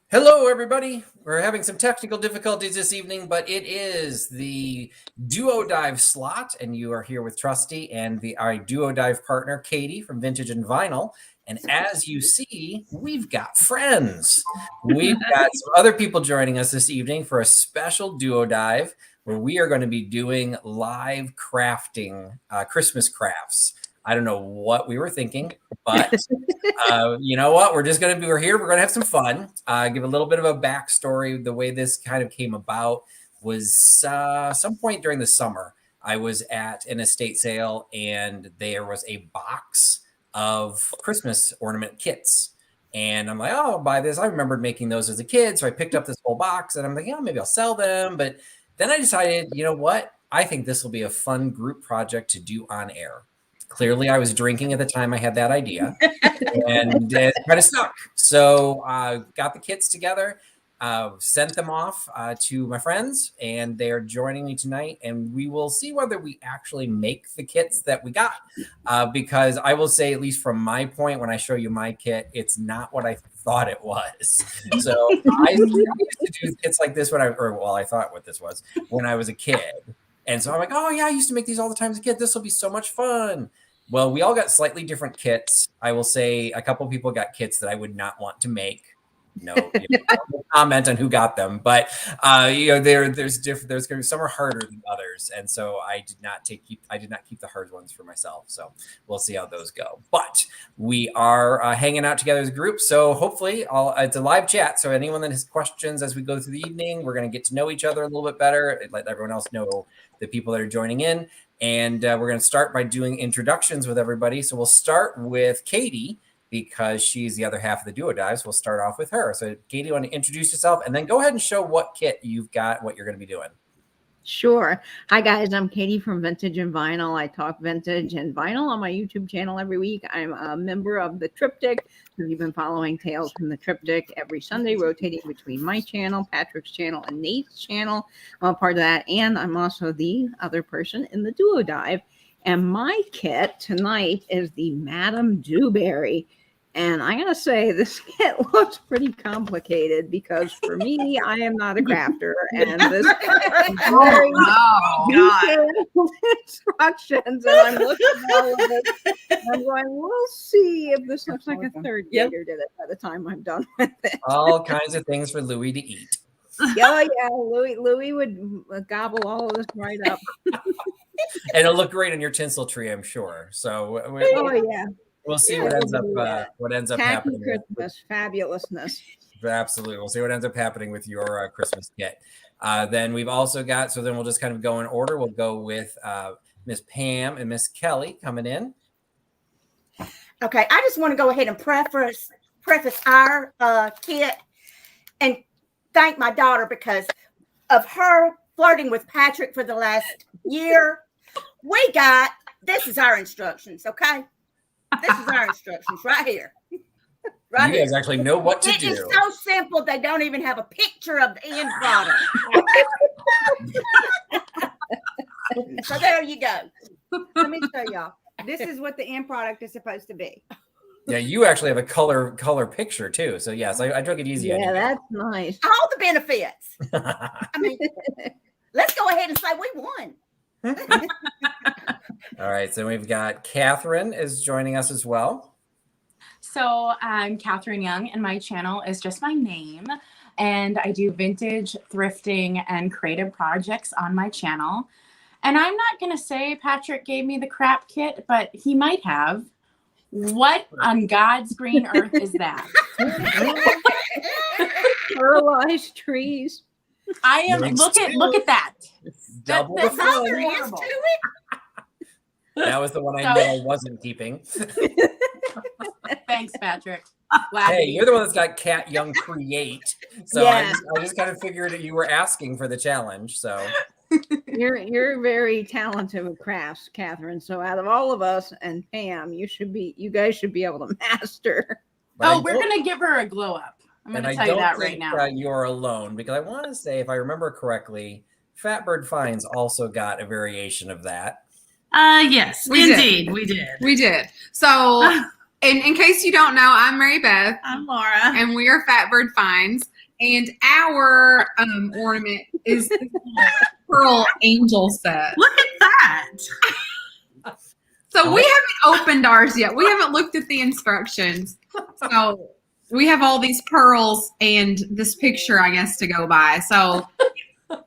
Hello, everybody. We're having some technical difficulties this evening, but it is the Duo Dive slot, and you are here with Trusty and our Duo Dive partner, Katie from Vintage and Vinyl. And as you see, we've got friends. We've got some other people joining us this evening for a special Duo Dive where we are going to be doing live crafting, Christmas crafts. I don't know what we were thinking, but you know what? We're here. We're going to have some fun. Give a little bit of a backstory. The way this kind of came about was some point during the summer. I was at an estate sale and there was a box of Christmas ornament kits. And I'm like, oh, I'll buy this. I remembered making those as a kid. So I picked up this whole box and I'm like, yeah, maybe I'll sell them. But then I decided, you know what? I think this will be a fun group project to do on air. Clearly, I was drinking at the time I had that idea, and it kind of stuck. So got the kits together, sent them off to my friends, and they're joining me tonight. And we will see whether we actually make the kits that we got. Because I will say, at least from my point, when I show you my kit, it's not what I thought it was. So I used to do kits like this I thought what this was when I was a kid. And so I'm like, oh, yeah, I used to make these all the time as a kid. This will be so much fun. Well, we all got slightly different kits. I will say a couple of people got kits that I would not want to make. No comment on who got them, but there's going to be some are harder than others, and so I did not keep the hard ones for myself. So we'll see how those go. But we are hanging out together as a group, so hopefully it's a live chat. So anyone that has questions as we go through the evening, we're going to get to know each other a little bit better. Let everyone else know the people that are joining in, and we're going to start by doing introductions with everybody. So we'll start with Katie, because she's the other half of the Duo Dives. We'll start off with her. So Katie, you want to introduce yourself and then go ahead and show what kit you've got, what you're going to be doing. Sure. Hi, guys. I'm Katie from Vintage and Vinyl. I talk vintage and vinyl on my YouTube channel every week. I'm a member of the Triptych. So you've been following Tales from the Triptych every Sunday, rotating between my channel, Patrick's channel, and Nate's channel. I'm a part of that. And I'm also the other person in the Duo Dive. And my kit tonight is the Madame Dewberry. And I gotta say, this kit looks pretty complicated because for me, I am not a crafter, and this very detailed instructions, and I'm looking at all of it. I'm going, we'll see if this looks like a third grader did it by the time I'm done with it. All kinds of things for Louie to eat. Yeah, Louie would gobble all of this right up. And it'll look great on your tinsel tree, I'm sure. So we'll see what ends up happening. Christmas fabulousness. Absolutely. We'll see what ends up happening with your Christmas kit. Then we've also got, so then we'll just kind of go in order. We'll go with Miss Pam and Miss Kelly coming in. Okay, I just want to go ahead and preface our kit and thank my daughter because of her flirting with Patrick for the last year. This is our instructions, okay? This is our instructions right here. Right you guys here. Actually know what to do. It is so simple, they don't even have a picture of the end product. So there you go. Let me show y'all. This is what the end product is supposed to be. Yeah, you actually have a color picture too. So yes, I took it easy. Yeah, that's nice. All the benefits. I mean, let's go ahead and say we won. All right, so we've got Catherine is joining us as well. So I'm Catherine Young, and my channel is just my name. And I do vintage, thrifting, and creative projects on my channel. And I'm not going to say Patrick gave me the crap kit, but he might have. What on God's green earth is that? Paralyzed trees. I am. Look at that. Double the color is to it. That was the one I know I wasn't keeping. Thanks, Patrick. Hey, you're the one that's got Cat Young Create. So yeah. I just kind of figured that you were asking for the challenge. So you're very talented with crafts, Catherine. So out of all of us and Pam, you guys should be able to master. But we're gonna give her a glow up. I'm gonna tell you that right now. You're alone because I want to say, if I remember correctly, Fatbird Finds also got a variation of that. Yes, we did. So in case you don't know, I'm Mary Beth. I'm Laura. And we are Fatbird Finds. And our ornament is this little pearl angel set. Look at that. So we haven't opened ours yet. We haven't looked at the instructions. So we have all these pearls and this picture, I guess, to go by. So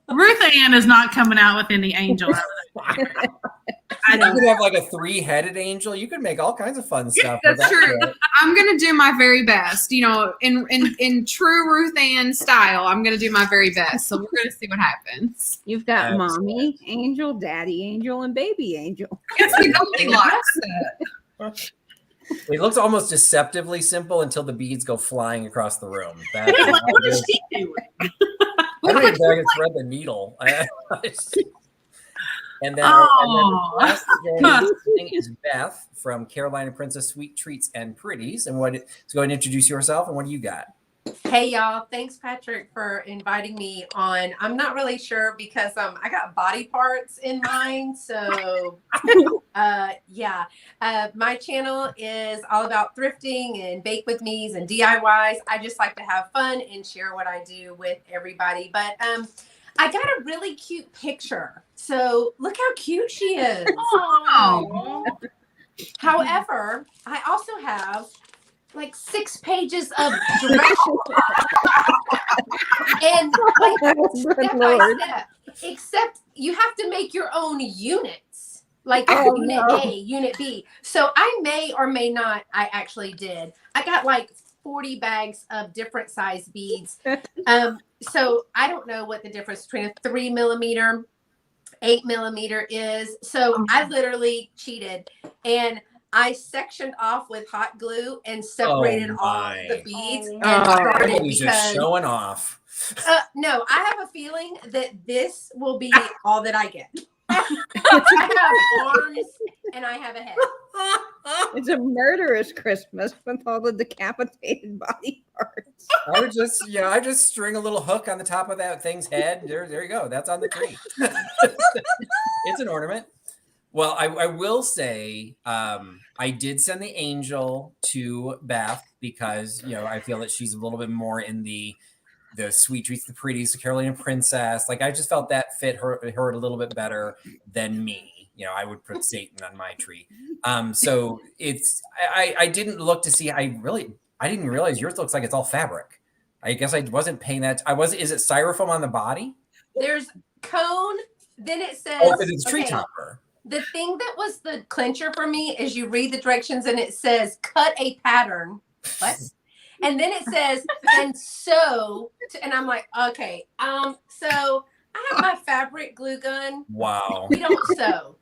Ruth Ann is not coming out with any angel. You could have like a 3-headed angel. You could make all kinds of fun stuff. with that's that true. kit. I'm gonna do my very best. You know, in true Ruth Ann style, I'm gonna do my very best. So we're gonna see what happens. You've got Excellent. mommy angel, daddy angel, and baby angel. It's the Goldilocks set. It looks almost deceptively simple until the beads go flying across the room. What is she doing? I don't even think I can thread the needle. And then Oh. last thing is Beth from Carolina Princess Sweet Treats and Pretties. And so go ahead and introduce yourself and what do you got? Hey y'all, thanks Patrick for inviting me on. I'm not really sure because I got body parts in mind. So yeah. My channel is all about thrifting and bake with me's and DIYs. I just like to have fun and share what I do with everybody. But I got a really cute picture. So look how cute she is. Oh. However, I also have like 6 pages of directions and like step by step, except you have to make your own units, like unit A, unit B. So I may or may not, I actually did. I got like 40 bags of different size beads. So I don't know what the difference between a 3 millimeter, 8 millimeter is. So I literally cheated and I sectioned off with hot glue and separated all the beads and started He's just because showing off. no, I have a feeling that this will be all that I get. I have arms and I have a head. It's a murderous Christmas with all the decapitated body parts. I just string a little hook on the top of that thing's head. There you go. That's on the tree. It's an ornament. Well, I will say I did send the angel to Beth because I feel that she's a little bit more in the Sweet Treats, the Pretties, the Carolina Princess. Like I just felt that fit her a little bit better than me. I would put Satan on my tree. So I didn't look to see. I didn't realize yours looks like it's all fabric. I guess I wasn't paying that. Is it styrofoam on the body? There's cone. Then it says. Oh, it's tree topper. The thing that was the clincher for me is you read the directions and it says cut a pattern. What? And then it says and sew. And I'm like, okay. So I have my fabric glue gun. Wow. We don't sew.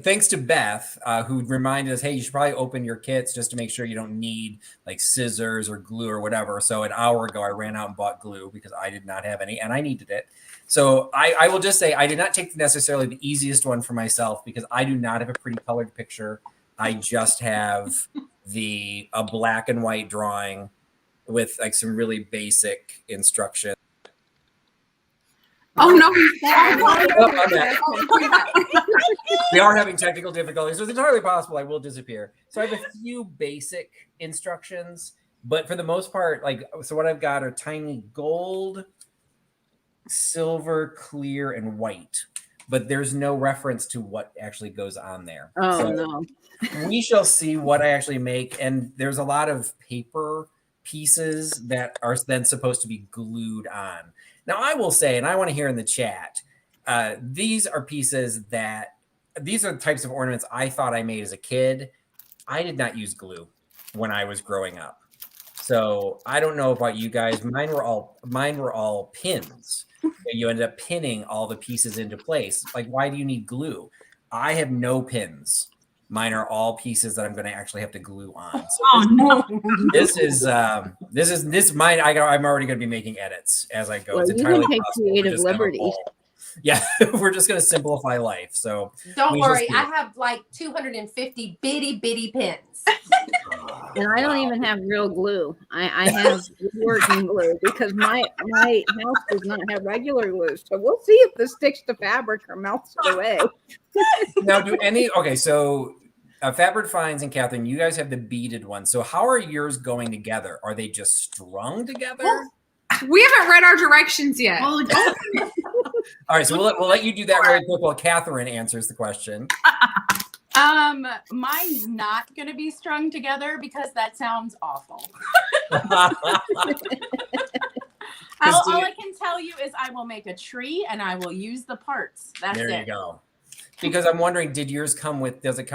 Thanks to Beth, who reminded us, hey, you should probably open your kits just to make sure you don't need like scissors or glue or whatever. So an hour ago, I ran out and bought glue because I did not have any and I needed it. So I will just say I did not take necessarily the easiest one for myself because I do not have a pretty colored picture. I just have a black and white drawing with like some really basic instructions. Oh no! We are having technical difficulties, so it's entirely possible I will disappear. So I have a few basic instructions, but for the most part, so what I've got are tiny gold, silver, clear, and white, but there's no reference to what actually goes on there. Oh, so no. We shall see what I actually make, and there's a lot of paper pieces that are then supposed to be glued on. Now, I will say, and I want to hear in the chat, these are the types of ornaments I thought I made as a kid. I did not use glue when I was growing up. So I don't know about you guys. Mine were all pins. You ended up pinning all the pieces into place. Like, why do you need glue? I have no pins. Mine are all pieces that I'm going to actually have to glue on. So Oh no! this is mine. I'm already going to be making edits as I go. Well, It's you entirely can take possible. We're creative just gonna liberties. roll. Yeah, we're just going to simplify life. So Don't we worry, just- I have like 250 bitty pins. And I don't even have real glue. I have working glue because my house does not have regular glue. So we'll see if this sticks to fabric or melts it away. Now, so Fatbird Finds and Catherine, you guys have the beaded one. So how are yours going together? Are they just strung together? Well, we haven't read our directions yet. Well, All right, so we'll let you do that really quick while Catherine answers the question. Mine's not gonna be strung together because that sounds awful. All I can tell you is I will make a tree and I will use the parts. That's There it. you go. Because I'm wondering, does it come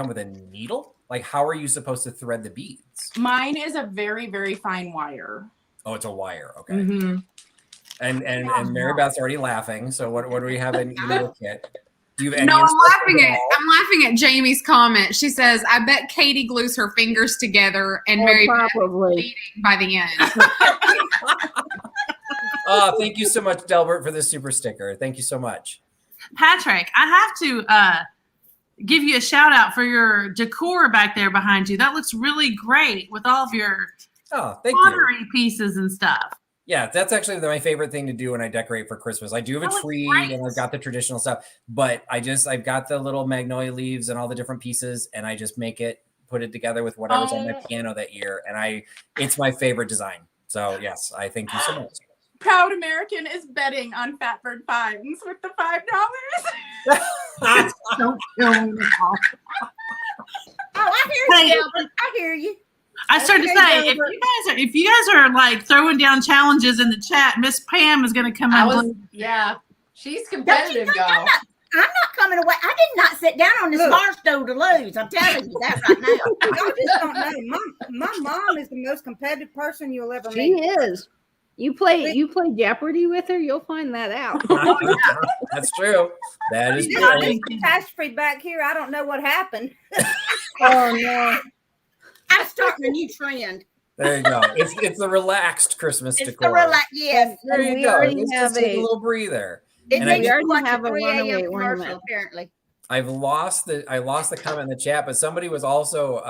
with a needle? Like, how are you supposed to thread the beads? Mine is a very, very fine wire. Oh, it's a wire. Okay. Mm-hmm. And Mary Beth's already laughing. So what do we have in your kit? Do you have any No, I'm instructions at all? laughing at Jamie's comment. She says, "I bet Katie glues her fingers together and Mary Beth is Probably. bleeding by the end." Thank you so much, Delbert, for the super sticker. Thank you so much. Patrick, I have to give you a shout out for your decor back there behind you. That looks really great with all of your Oh, thank you. pottery pieces and stuff. Yeah, that's actually my favorite thing to do when I decorate for Christmas. I do have That a looks tree great. and I've got the traditional stuff, but I've got the little magnolia leaves and all the different pieces, and I just put it together with whatever's on my piano that year, and it's my favorite design. So yes, I thank you so much. Proud American is betting on Fatbird Finds with the $5. Don't kill me. Oh, I hear Hey. you, Delbert. I hear you. I started to Okay, say, Delbert. if you guys are like throwing down challenges in the chat, Miss Pam is going to come out. Yeah, she's Don't you competitive, know, y'all. I'm not coming away. I did not sit down on this Look. bar stool to lose. I'm telling you that right now. Y'all just don't know. My mom is the most competitive person you'll ever She meet. is. You play Jeopardy with her, you'll find that out. That's true. That is This true. is catastrophe back here. I don't know what happened. Oh no. I'm starting a new trend. There you go. It's the relaxed Christmas It's decor. the relax. Yes. There And you we go. already It's have just take a a- little breather. It And I makes already you watch have a a 3 runaway a.m. commercial, ornament. apparently. I lost the comment in the chat, but somebody was also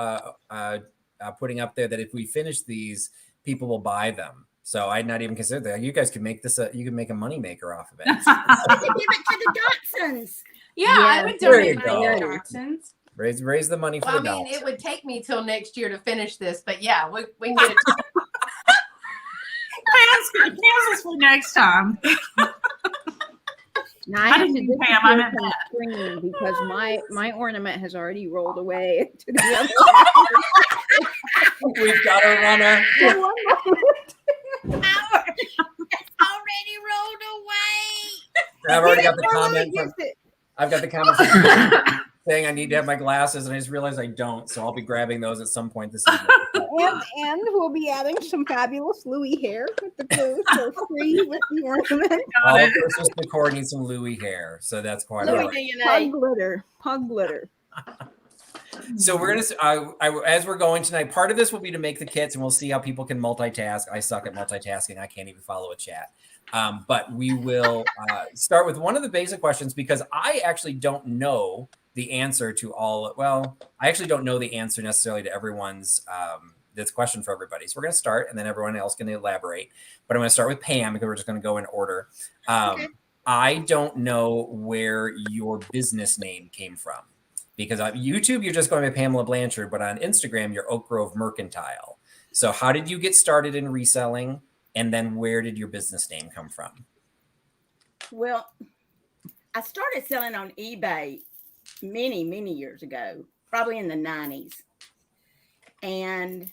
putting up there that if we finish these, people will buy them. So I'd not even considered that. You guys could make this you could make a money maker off of it. You can give it to the Dotsons. Yeah, I Yeah, would there you donate mine to go. Dotsons. raise the money for Well, I the mean, dogs. it would take me till next year to finish this, but yeah, we can get it. Pam's is for next time. Now I I have didn't to mean Pam, I disappear meant from the screen because my ornament has already rolled away to the other. We've got a runner. It's already rolled away. I've already got the Nobody comment from gets it. I've got the comment saying I need to have my glasses, and I just realized I don't, so I'll be grabbing those at some point this evening. And we'll be adding some fabulous Louis hair with the glue for free with the ornament. All of Christmas decor needs some Louis hair, so that's quite all Louis right. DNA. Pug glitter. So we're gonna as we're going tonight, part of this will be to make the kits, and we'll see how people can multitask. I suck at multitasking. I can't even follow a chat. But we will start with one of the basic questions because I actually don't know the answer to all. Well, I actually don't know the answer necessarily to everyone's this question for everybody. So we're going to start, and then everyone else can elaborate. But I'm going to start with Pam because we're just going to go in order. Okay. I don't know where your business name came from because on YouTube you're just going by Pamela Blanchard, but on Instagram you're Oak Grove Mercantile. So how did you get started in reselling? And then where did your business name come from? Well, I started selling on eBay many, many years ago, probably in the 90s. And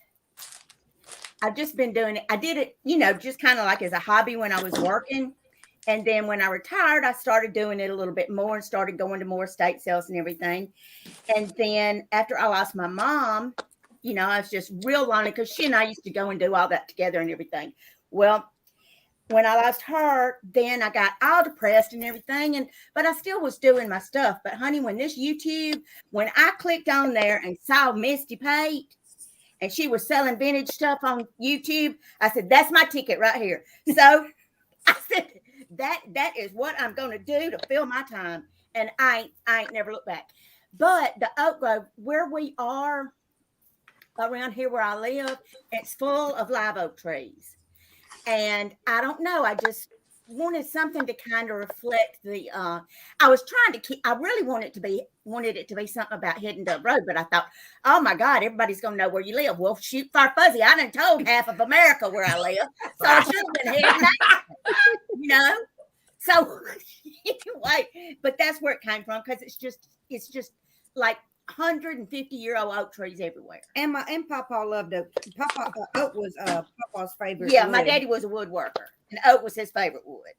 I've just been doing it. I did it, just kind of like as a hobby when I was working. And then when I retired, I started doing it a little bit more and started going to more estate sales and everything. And then after I lost my mom, I was just real lonely because she and I used to go and do all that together and everything. Well, when I lost her, then I got all depressed and everything. But I still was doing my stuff. But honey, when I clicked on there and saw Misty Pate and she was selling vintage stuff on YouTube, I said, that's my ticket right here. So I said, that is what I'm going to do to fill my time. And I ain't never looked back. But the Oak Grove, where we are around here where I live, it's full of live oak trees. And I don't know, wanted something to kind of reflect the I was trying to keep, I really wanted it to be something about Hidden Dove Road, but I thought, oh my God, everybody's gonna know where you live. Well, shoot, far fuzzy, I done told half of America where I live, so I should have been heading that way, you know. So anyway, but that's where it came from, because it's just like 150-year-old oak trees everywhere. And Papa loved oak. Papa oak was Papa's favorite. Yeah, my wood. daddy was a woodworker, and oak was his favorite wood.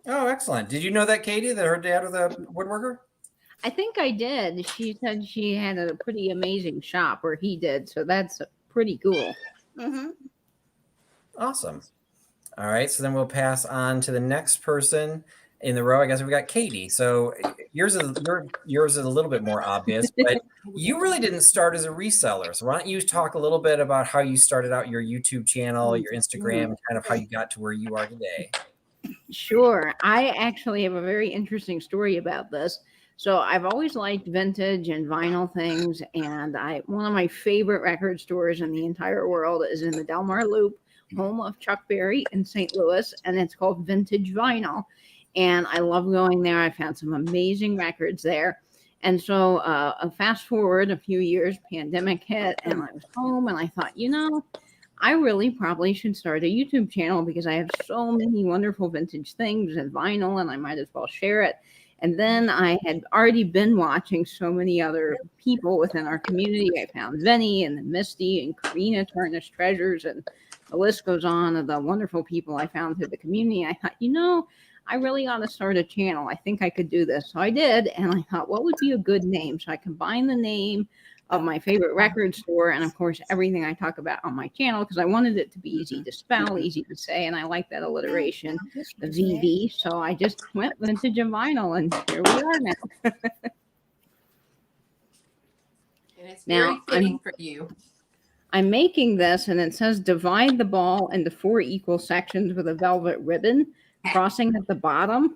Oh, excellent. Did you know that, Katie, that her dad was a woodworker? I think I did. She said she had a pretty amazing shop, or he did. So that's pretty cool. Mm-hmm. Awesome. All right. So then we'll pass on to the next person in the row. I guess we got Katie. So yours is a little bit more obvious, but you really didn't start as a reseller. So why don't you talk a little bit about how you started out your YouTube channel, your Instagram, kind of how you got to where you are today? Sure. I actually have a very interesting story about this. So I've always liked vintage and vinyl things, and one of my favorite record stores in the entire world is in the Delmar Loop, home of Chuck Berry in St. Louis, and it's called Vintage Vinyl. And I love going there. I found some amazing records there. And so fast forward a few years, pandemic hit, and I was home, and I thought, I really probably should start a YouTube channel because I have so many wonderful vintage things and vinyl, and I might as well share it. And then I had already been watching so many other people within our community. I found Vinny and Misty and Karina Tarnished Treasures, and the list goes on of the wonderful people I found through the community. I thought, I really ought to start a channel. I think I could do this. So I did. And I thought, what would be a good name? So I combined the name of my favorite record store and, of course, everything I talk about on my channel, because I wanted it to be easy to spell, easy to say. And I like that alliteration, the VV. So I just went vintage and vinyl, and here we are now. And it's very fitting for you. I'm making this, and it says divide the ball into 4 equal sections with a velvet ribbon crossing at the bottom.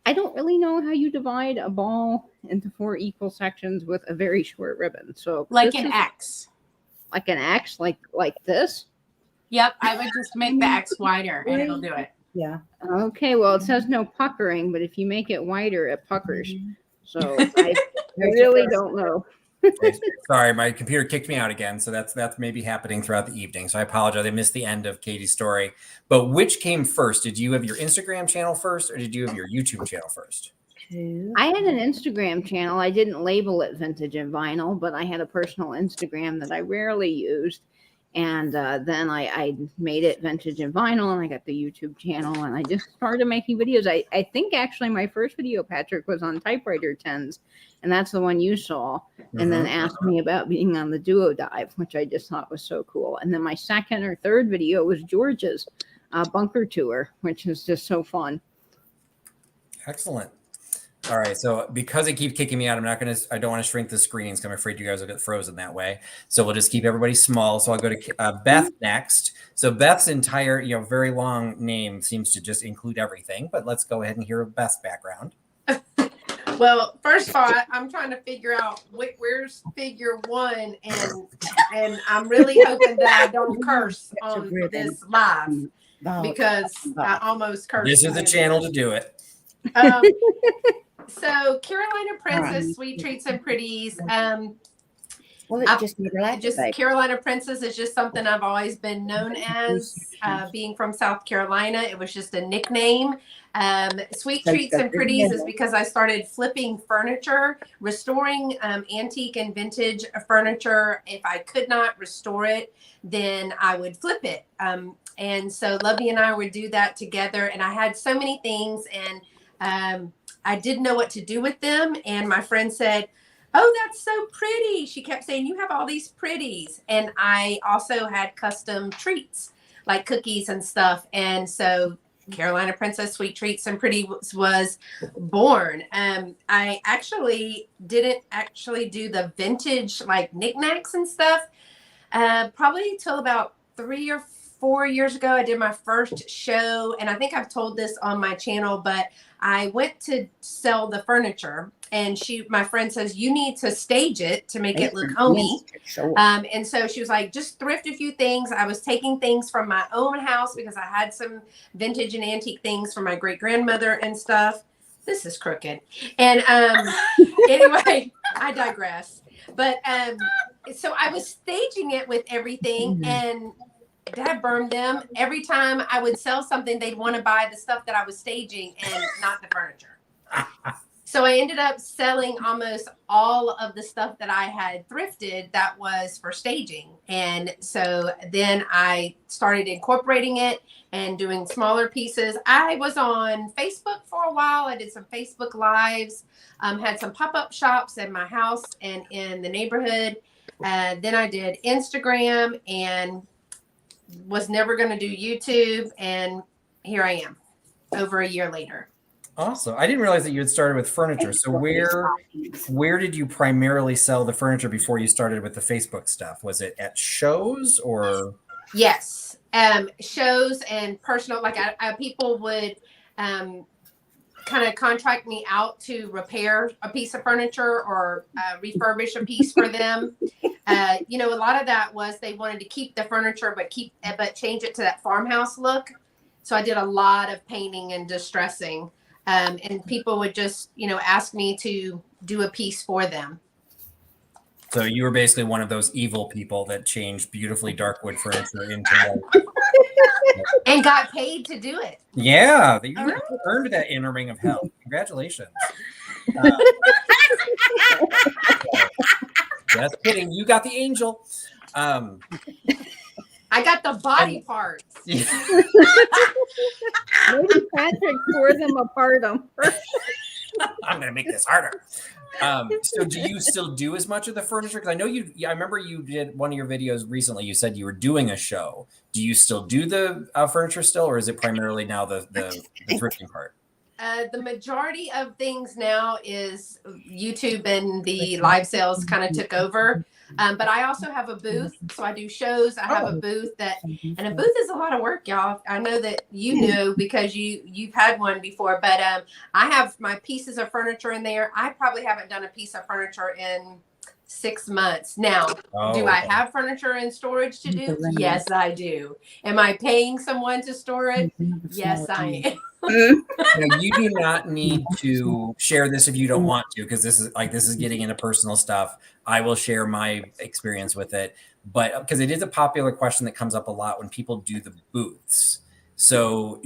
I don't really know how you divide a ball into 4 equal sections with a very short ribbon. So Like an X. Like an X, like this? Yep, I would just make the X wider and it'll do it. Yeah. Okay, well, it says no puckering, but if you make it wider, it puckers. So I really don't know. Sorry, my computer kicked me out again. So that's maybe happening throughout the evening. So I apologize. I missed the end of Katie's story. But which came first? Did you have your Instagram channel first, or did you have your YouTube channel first? I had an Instagram channel. I didn't label it Vintage and Vinyl, but I had a personal Instagram that I rarely used. And then I made it Vintage and Vinyl, and I got the YouTube channel, and I just started making videos. I think actually my first video, Patrick, was on typewriter 10s, and that's the one you saw, and then asked me about being on the Duo Dive, which I just thought was so cool. And then my second or third video was George's bunker tour, which is just so fun. Excellent. All right. So because it keeps kicking me out, I don't want to shrink the screens because I'm afraid you guys will get frozen that way. So we'll just keep everybody small. So I'll go to Beth next. So Beth's entire, very long name seems to just include everything, but let's go ahead and hear Beth's background. Well, first of all, I'm trying to figure out where's figure 1, and I'm really hoping that I don't curse on this live because I almost cursed. This is the channel to do it. So Carolina Princess, Sweet Treats and Pretties. Carolina Princess is just something I've always been known as, being from South Carolina. It was just a nickname. Sweet Treats and Pretties is because I started flipping furniture, restoring antique and vintage furniture. If I could not restore it, then I would flip it. And so Lovey and I would do that together. And I had so many things, and I didn't know what to do with them. And my friend said, "Oh, that's so pretty." She kept saying, "You have all these pretties." And I also had custom treats like cookies and stuff. And so Carolina Princess Sweet Treats and Pretties was born. I actually didn't do the vintage like knickknacks and stuff probably till about 3 or 4 years ago, I did my first show, and I think I've told this on my channel, but I went to sell the furniture, and my friend says, you need to stage it to make it look homey. And so she was like, just thrift a few things. I was taking things from my own house because I had some vintage and antique things from my great grandmother and stuff. This is crooked. And anyway, I digress. But so I was staging it with everything, and Dad burned them. Every time I would sell something, they'd want to buy the stuff that I was staging and not the furniture. So I ended up selling almost all of the stuff that I had thrifted that was for staging. And so then I started incorporating it and doing smaller pieces. I was on Facebook for a while. I did some Facebook Lives, had some pop-up shops in my house and in the neighborhood. Then I did Instagram and was never going to do YouTube. And here I am over a year later. Awesome. I didn't realize that you had started with furniture. So where did you primarily sell the furniture before you started with the Facebook stuff? Was it at shows or? Yes. Shows and personal, like people would kind of contract me out to repair a piece of furniture or refurbish a piece for them. A lot of that was they wanted to keep the furniture, but change it to that farmhouse look. So I did a lot of painting and distressing. And people would just, ask me to do a piece for them. So you were basically one of those evil people that changed beautifully dark wood furniture into and got paid to do it. Yeah, you earned that inner ring of hell. Congratulations. Just kidding. You got the angel. I got the body parts. Maybe Patrick tore them apart on purpose. I'm going to make this harder. So do you still do as much of the furniture? Because I know I remember you did one of your videos recently. You said you were doing a show. Do you still do the furniture still, or is it primarily now the thrifting part? The majority of things now is YouTube, and the live sales kind of took over. But I also have a booth, so I do shows. I have a booth and a booth is a lot of work, y'all. I know that you know because you've had one before. But I have my pieces of furniture in there. I probably haven't done a piece of furniture in 6 months. Now, do I have furniture in storage to do? Yes, I do. Am I paying someone to store it? Yes, I am. Now, you do not need to share this if you don't want to, because this is getting into personal stuff. I will share my experience with it, but because it is a popular question that comes up a lot when people do the booths. So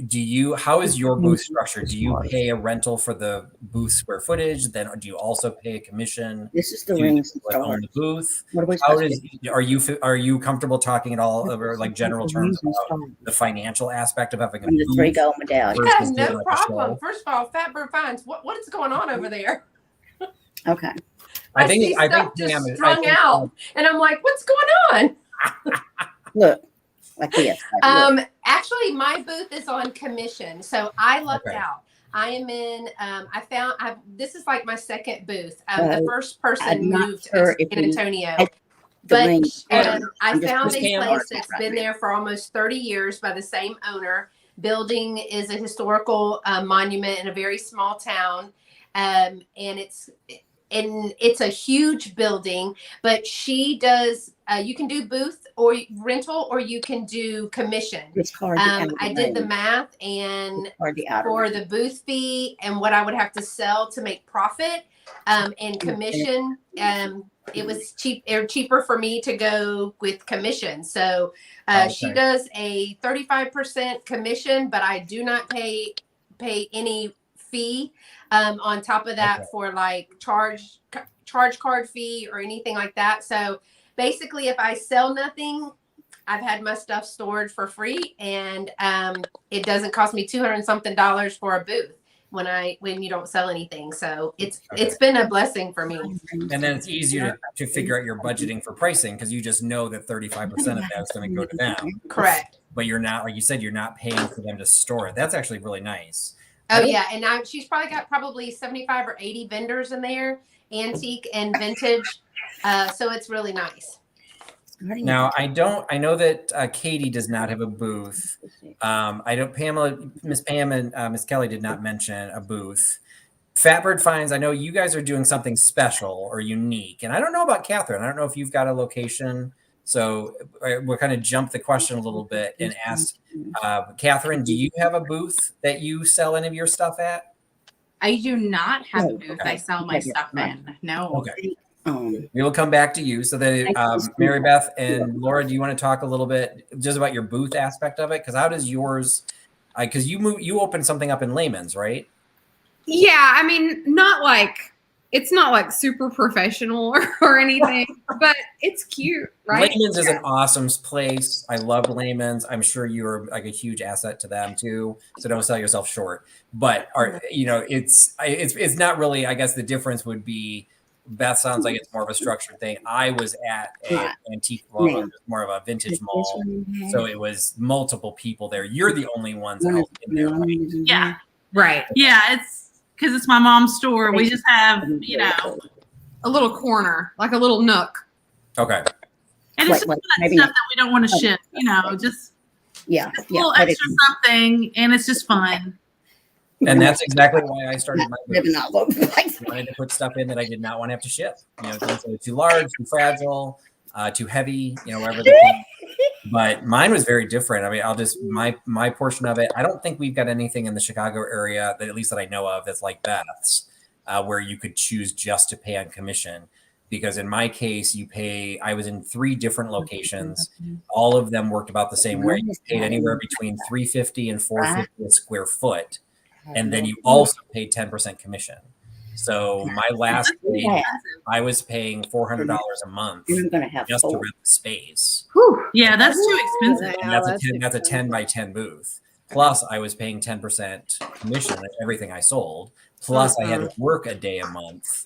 how is your booth structured? Do you pay a rental for the booth square footage? Then do you also pay a commission? This is the rings on the booth. Are you comfortable talking at all over like general terms about the financial aspect of having a booth? The 3 gold medallions. Yeah, no problem. First of all, Fatbird Finds, what is going on over there? Okay. I think just strung out, and I'm like, what's going on? Look. Like this. Actually, my booth is on commission, so I lucked out. I am in. This is like my second booth. The first person moved to San Antonio, but I found a place that's been there for almost 30 years by the same owner. Building is a historical monument in a very small town, and it's a huge building. But she does. You can do booth or rental, or you can do commission. I did the math, and for the booth fee and what I would have to sell to make profit and commission, it was cheaper for me to go with commission. So she does a 35% commission, but I do not pay any fee on top of that for like charge card fee or anything like that. So basically, if I sell nothing, I've had my stuff stored for free, and it doesn't cost me $200 and something for a booth when you don't sell anything. So it's been a blessing for me. And then it's easier to figure out your budgeting for pricing because you just know that 35% of that is going to go to them. Correct. But you're not, like you said, you're not paying for them to store it. That's actually really nice. Oh yeah, and she's probably got 75 or 80 vendors in there, antique and vintage. So it's really nice. Now I know that Katie does not have a booth. I don't. Miss Pam and Miss Kelly did not mention a booth. Fatbird Finds, I know you guys are doing something special or unique, and I don't know about Catherine. I don't know if you've got a location. So we'll kind of jump the question a little bit and ask Catherine, do you have a booth that you sell any of your stuff at? I do not have a booth. Okay. I sell my stuff in. No. Okay. We will come back to you. So then, Mary Beth and Laura, do you want to talk a little bit just about your booth aspect of it? Because how does yours? Because you opened something up in Layman's, right? Yeah, I mean, it's not like super professional or anything, but it's cute, right? Layman's is an awesome place. I love Layman's. I'm sure you're like a huge asset to them too. So don't sell yourself short. But it's not really. I guess the difference would be Beth sounds like it's more of a structured thing. I was at an antique, more of a vintage mall, so it was multiple people there. You're the only ones in there. Right? Yeah. Right. Yeah, it's because it's my mom's store. We just have, A little corner, like a little nook. Okay. and it's just that stuff that we don't want to ship, just a little extra something, and it's just fun. And that's exactly why I started my living booth. all over the place. I wanted to put stuff in that I did not want to have to ship. Things that were too large, too fragile, too heavy, wherever they came. But mine was very different. I mean, I'll just my portion of it. I don't think we've got anything in the Chicago area that, at least that I know of, that's like Beth's, where you could choose just to pay on commission. Because in my case, I was in 3 different locations. All of them worked about the same way. You paid anywhere between $350 and $450 a square foot. And then you also paid 10% commission. So my last day, I was paying $400 a month just to rent the space. Yeah, that's too expensive. And that's a 10 by 10 booth. Plus, I was paying 10% commission on everything I sold. Plus, I had to work a day a month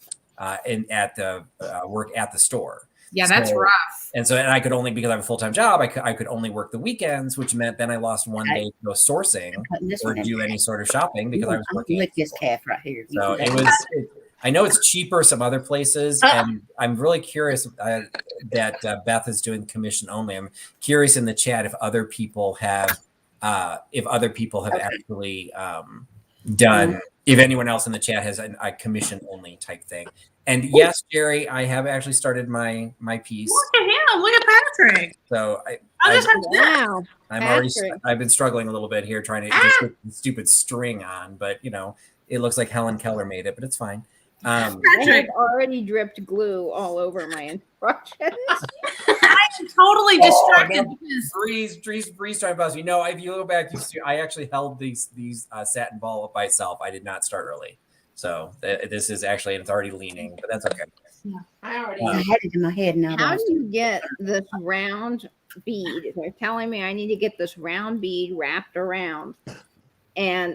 work at the store. Yeah, that's rough. And I could only, because I have a full-time job, I could only work the weekends, which meant then I lost one day to go sourcing or do any sort of shopping because I was working. Lick this calf right here. So I know it's cheaper some other places, and I'm really curious that Beth is doing commission only. I'm curious in the chat if other people have actually done. If anyone else in the chat has a commission only type thing. And yes, Jerry, I have actually started my piece. Look at him! Look at Patrick. So I've been struggling a little bit here trying to get the stupid string on, but it looks like Helen Keller made it, but it's fine. Patrick already dripped glue all over my instructions. I'm totally distracted because Breeze trying to buzz me. If you go back, I actually held these satin ball up by itself. I did not start early. So this is actually, and it's already leaning, but that's okay. Yeah. I had it in my head now. How do you get this round bead? They're telling me I need to get this round bead wrapped around. And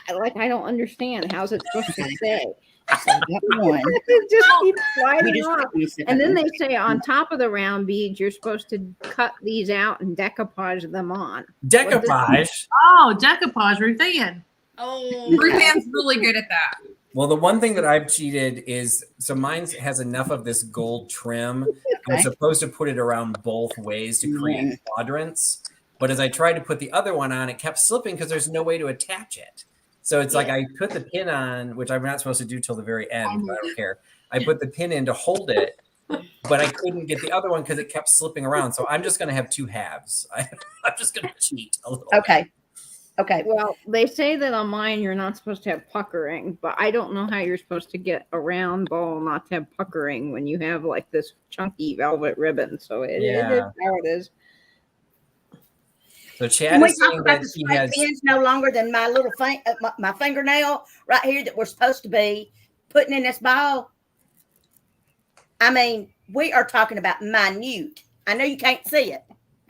I don't understand. How's it supposed to say? It just keeps sliding off. And then they say on top of the round beads, you're supposed to cut these out and decoupage them on. Decoupage? Oh, decoupage, Ruthann. Oh, Ruthann's really good at that. Well, the one thing that I've cheated is, so mine has enough of this gold trim. I'm supposed to put it around both ways to create quadrants. But as I tried to put the other one on, it kept slipping because there's no way to attach it. So it's like I put the pin on, which I'm not supposed to do till the very end, but I don't care. I put the pin in to hold it, but I couldn't get the other one because it kept slipping around. So I'm just going to have 2 halves. I'm just going to cheat a little bit. Okay. Well, they say that on mine you're not supposed to have puckering, but I don't know how you're supposed to get a round ball not to have puckering when you have like this chunky velvet ribbon. So it is how it is. So Chad is saying that he has pins no longer than my little my fingernail right here that we're supposed to be putting in this ball. I mean, we are talking about minute. I know you can't see it.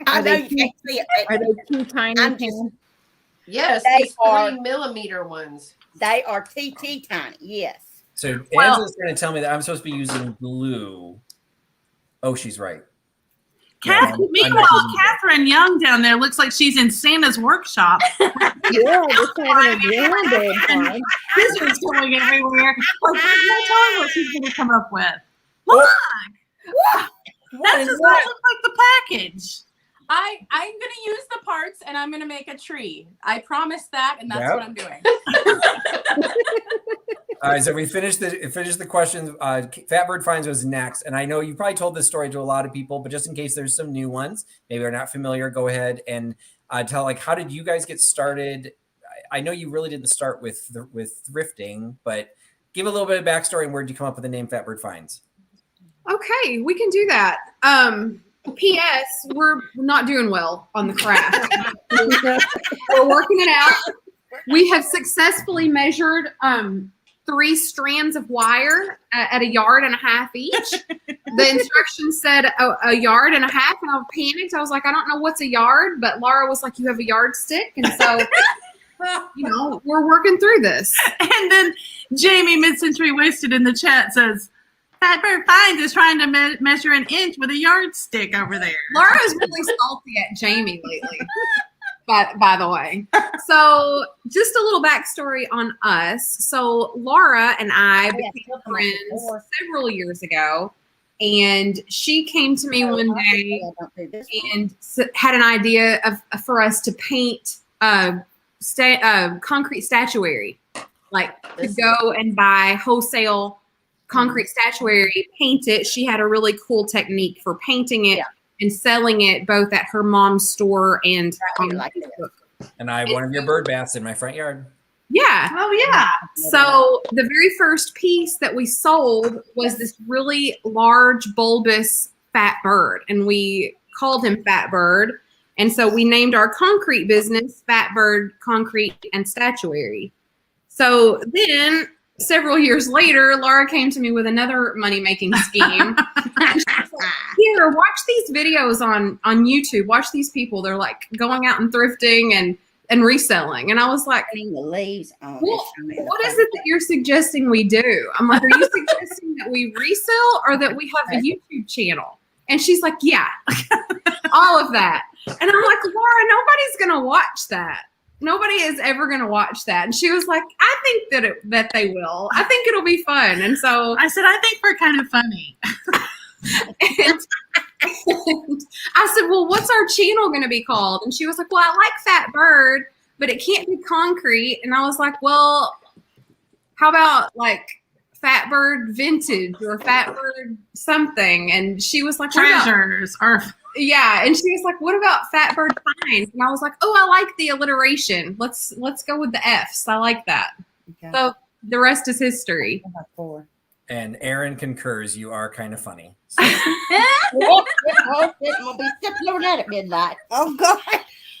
I know you can't see it. Are they too tiny? Yes, They these are- 3mm ones. They are TT tiny. Yes. So Angela's going to tell me that I'm supposed to be using glue. Oh, she's right. Meanwhile, Catherine Young down there looks like she's in Santa's workshop. Yeah, just having a grand old time. Scissors going everywhere. Like, there's no telling what she's going to come up with. Look! That does not look like the package. I'm gonna use the parts and I'm gonna make a tree. I promise that, and that's Yep. what I'm doing. All right, so we finished the questions. Fatbird Finds was next, and I know you probably told this story to a lot of people, but just in case there's some new ones, maybe are not familiar, go ahead and tell, like, how did you guys get started? I know you really didn't start with thrifting, but give a little bit of backstory and where did you come up with the name Fatbird Finds? Okay, we can do that. P.S. We're not doing well on the craft. We're working it out. We have successfully measured 3 strands of wire at 1.5 yards each. The instructions said a 1.5 yards, and I panicked. I was like, I don't know what's a yard, but Laura was like, you have a yardstick, and so we're working through this. And then Jamie Mid-Century Wasted in the chat says, Fatbird Finds is trying to measure an inch with a yardstick over there. Laura's really salty at Jamie lately. By the way. So just a little backstory on us. So Laura and I became friends several years ago, and she came to me one day and had an idea for us to paint concrete statuary, like to go and buy wholesale concrete statuary, paint it. She had a really cool technique for painting it and selling it both at her mom's store and on Facebook. And I have one of your bird baths in my front yard. Yeah. Oh, yeah. So the very first piece that we sold was this really large, bulbous fat bird, and we called him Fat Bird. And so we named our concrete business Fat Bird Concrete and Statuary. So then several years later, Laura came to me with another money-making scheme. Here, watch these videos on YouTube. Watch these people. They're like going out and thrifting and reselling. And I was like, The leaves. well, what is it that you're suggesting we do? I'm like, are you suggesting that we resell or that we have a YouTube channel? And she's like, yeah, all of that. And I'm like, Laura, nobody's going to watch that. Nobody is ever going to watch that. And she was like, I think that they will. I think it'll be fun. And so I said, I think we're kind of funny. and I said, well, what's our channel going to be called? And she was like, well, I like Fat Bird, but it can't be concrete. And I was like, well, how about like Fat Bird Vintage or Fat Bird something? And she was like, Treasures or yeah. And she was like, what about Fat Bird Finds? And I was like, oh, I like the alliteration. Let's go with the F's. I like that. Okay. So the rest is history. And Aaron concurs, you are kind of funny. So, We'll be sipping at midnight. Oh, God.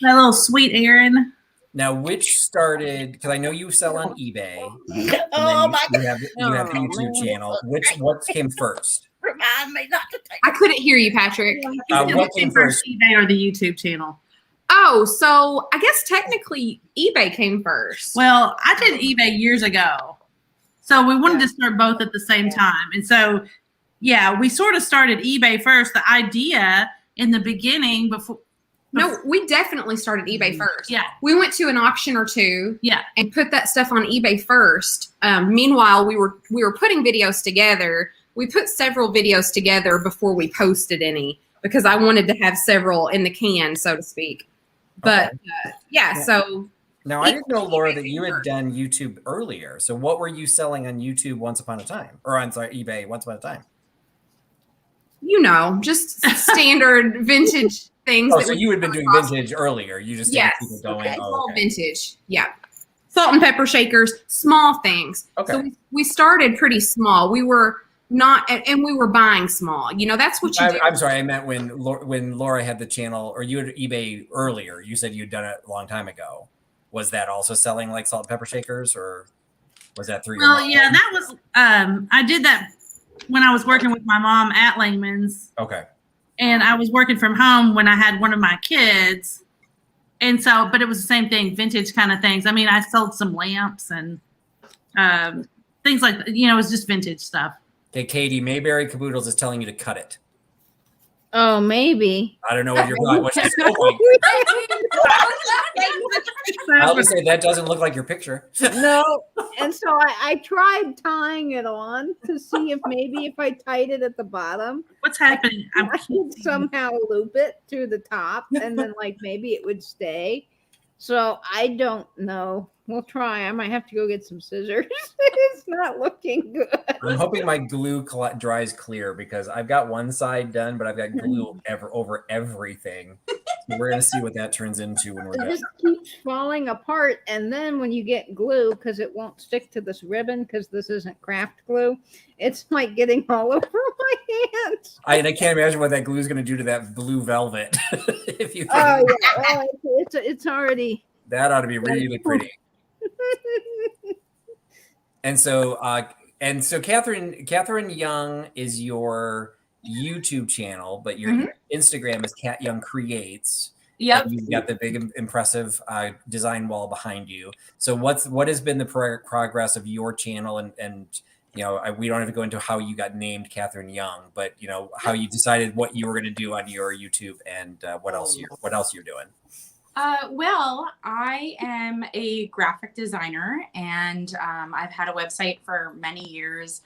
that little sweet Aaron. now, which started, because I know you sell on eBay. and Oh, then my you have the YouTube channel. What came first? Remind me not to take I couldn't hear you, Patrick. What came first? eBay or the YouTube channel? Oh, so I guess technically eBay came first. Well, I did eBay years ago. So we wanted to start both at the same time. And so, yeah, we sort of started eBay first. The idea in the beginning before. No, we definitely started eBay first. Yeah. We went to an auction or two. Yeah. And put that stuff on eBay first. Meanwhile, we were putting videos together. We put several videos together before we posted any because I wanted to have several in the can, so to speak. But so Now, I didn't know, Laura, that you had done YouTube earlier. So what were you selling on YouTube once upon a time? Or I'm sorry, eBay once upon a time? just standard vintage things. Oh, that so we you had been doing across- vintage earlier. You just Yes. didn't keep it going. It's Oh, all okay. vintage. Yeah. Salt and pepper shakers, small things. Okay. So we started pretty small. We were not, and we were buying small. That's what you do. I'm sorry. I meant when Laura had the channel, or you had eBay earlier. You said you'd done it a long time ago. Was that also selling like salt and pepper shakers, or was that through? Well, yeah, that was. I did that when I was working with my mom at Layman's, Okay. and I was working from home when I had one of my kids, and so, but it was the same thing, vintage kind of things. I mean, I sold some lamps and things like it was just vintage stuff. Okay, Katie, Mayberry Caboodles is telling you to cut it. Oh, maybe. I don't know what you're what she's going. I'll just say that doesn't look like your picture. No. And so I tried tying it on to see if maybe if I tied it at the bottom, What's happening? I could somehow loop it to the top and then like maybe it would stay. So I don't know. We'll try. I might have to go get some scissors. It's not looking good. I'm hoping my glue dries clear because I've got one side done, but I've got glue over everything. So we're gonna see what that turns into when we're It done. just keeps falling apart, and then when you get glue, because it won't stick to this ribbon, because this isn't craft glue, it's like getting all over my hands. I can't imagine what that glue is going to do to that blue velvet. If you think Oh yeah, oh, it's already. that ought to be really pretty. And so Catherine Young is your YouTube channel, but your Instagram is Cat Young Creates. Yep. And you've got the big, impressive design wall behind you. So what has been the progress of your channel? And you know, we don't have to go into how you got named Catherine Young, but you know how you decided what you were going to do on your YouTube and what else you're doing. Well, I am a graphic designer, and I've had a website for many years.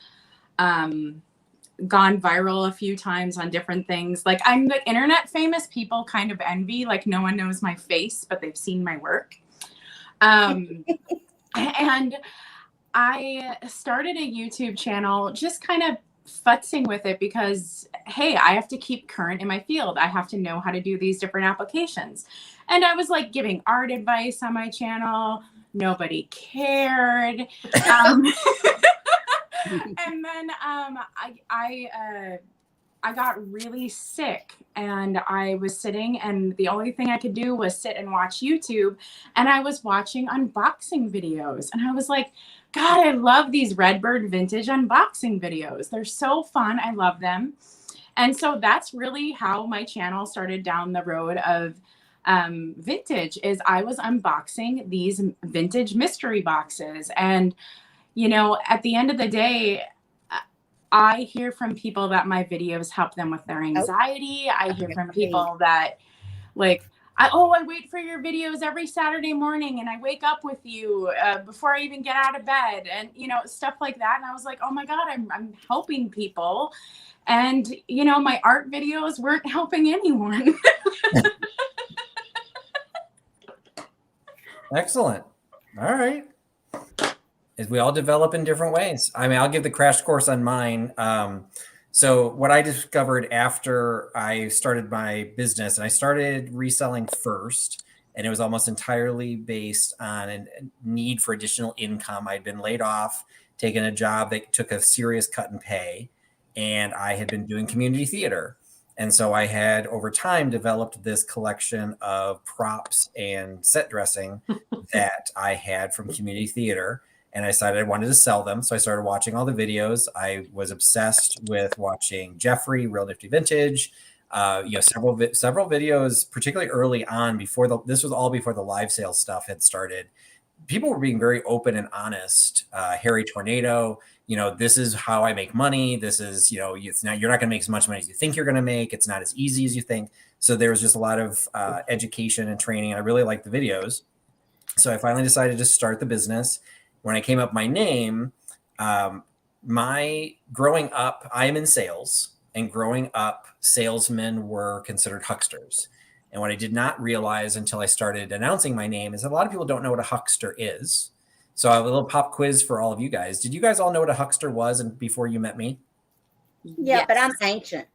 Gone viral a few times on different things. Like, I'm the internet famous people kind of envy. Like, no one knows my face, but they've seen my work. And I started a YouTube channel just kind of futzing with it because, hey, I have to keep current in my field. I have to know how to do these different applications. And I was like giving art advice on my channel. Nobody cared. And then I got really sick, and I was sitting, and the only thing I could do was sit and watch YouTube. And I was watching unboxing videos, and I was like, God, I love these Redbird vintage unboxing videos. They're so fun. I love them. And so that's really how my channel started down the road of vintage. Is I was unboxing these vintage mystery boxes. And you know, at the end of the day, I hear from people that my videos help them with their anxiety. I hear from people that like, I wait for your videos every Saturday morning, and I wake up with you before I even get out of bed, and you know, stuff like that. And I was like, oh my God, I'm helping people. And you know, my art videos weren't helping anyone. Excellent. All right. Is we all develop in different ways. I mean, I'll give the crash course on mine. So what I discovered after I started my business, and I started reselling first, and it was almost entirely based on a need for additional income. I'd been laid off, taken a job that took a serious cut in pay, and I had been doing community theater. And so I had over time developed this collection of props and set dressing that I had from community theater. And I decided I wanted to sell them. So I started watching all the videos. I was obsessed with watching Jeffrey, Real Nifty Vintage, several videos, particularly early on this was all before the live sales stuff had started. People were being very open and honest. Harry Tornado, you know, this is how I make money. This is, you know, you're not going to make as much money as you think you're going to make. It's not as easy as you think. So there was just a lot of education and training. And I really liked the videos. So I finally decided to start the business. When I came up my name, growing up, I am in sales, and growing up, salesmen were considered hucksters. And what I did not realize until I started announcing my name is that a lot of people don't know what a huckster is. So I have a little pop quiz for all of you guys. Did you guys all know what a huckster was before you met me? Yeah, but I'm ancient.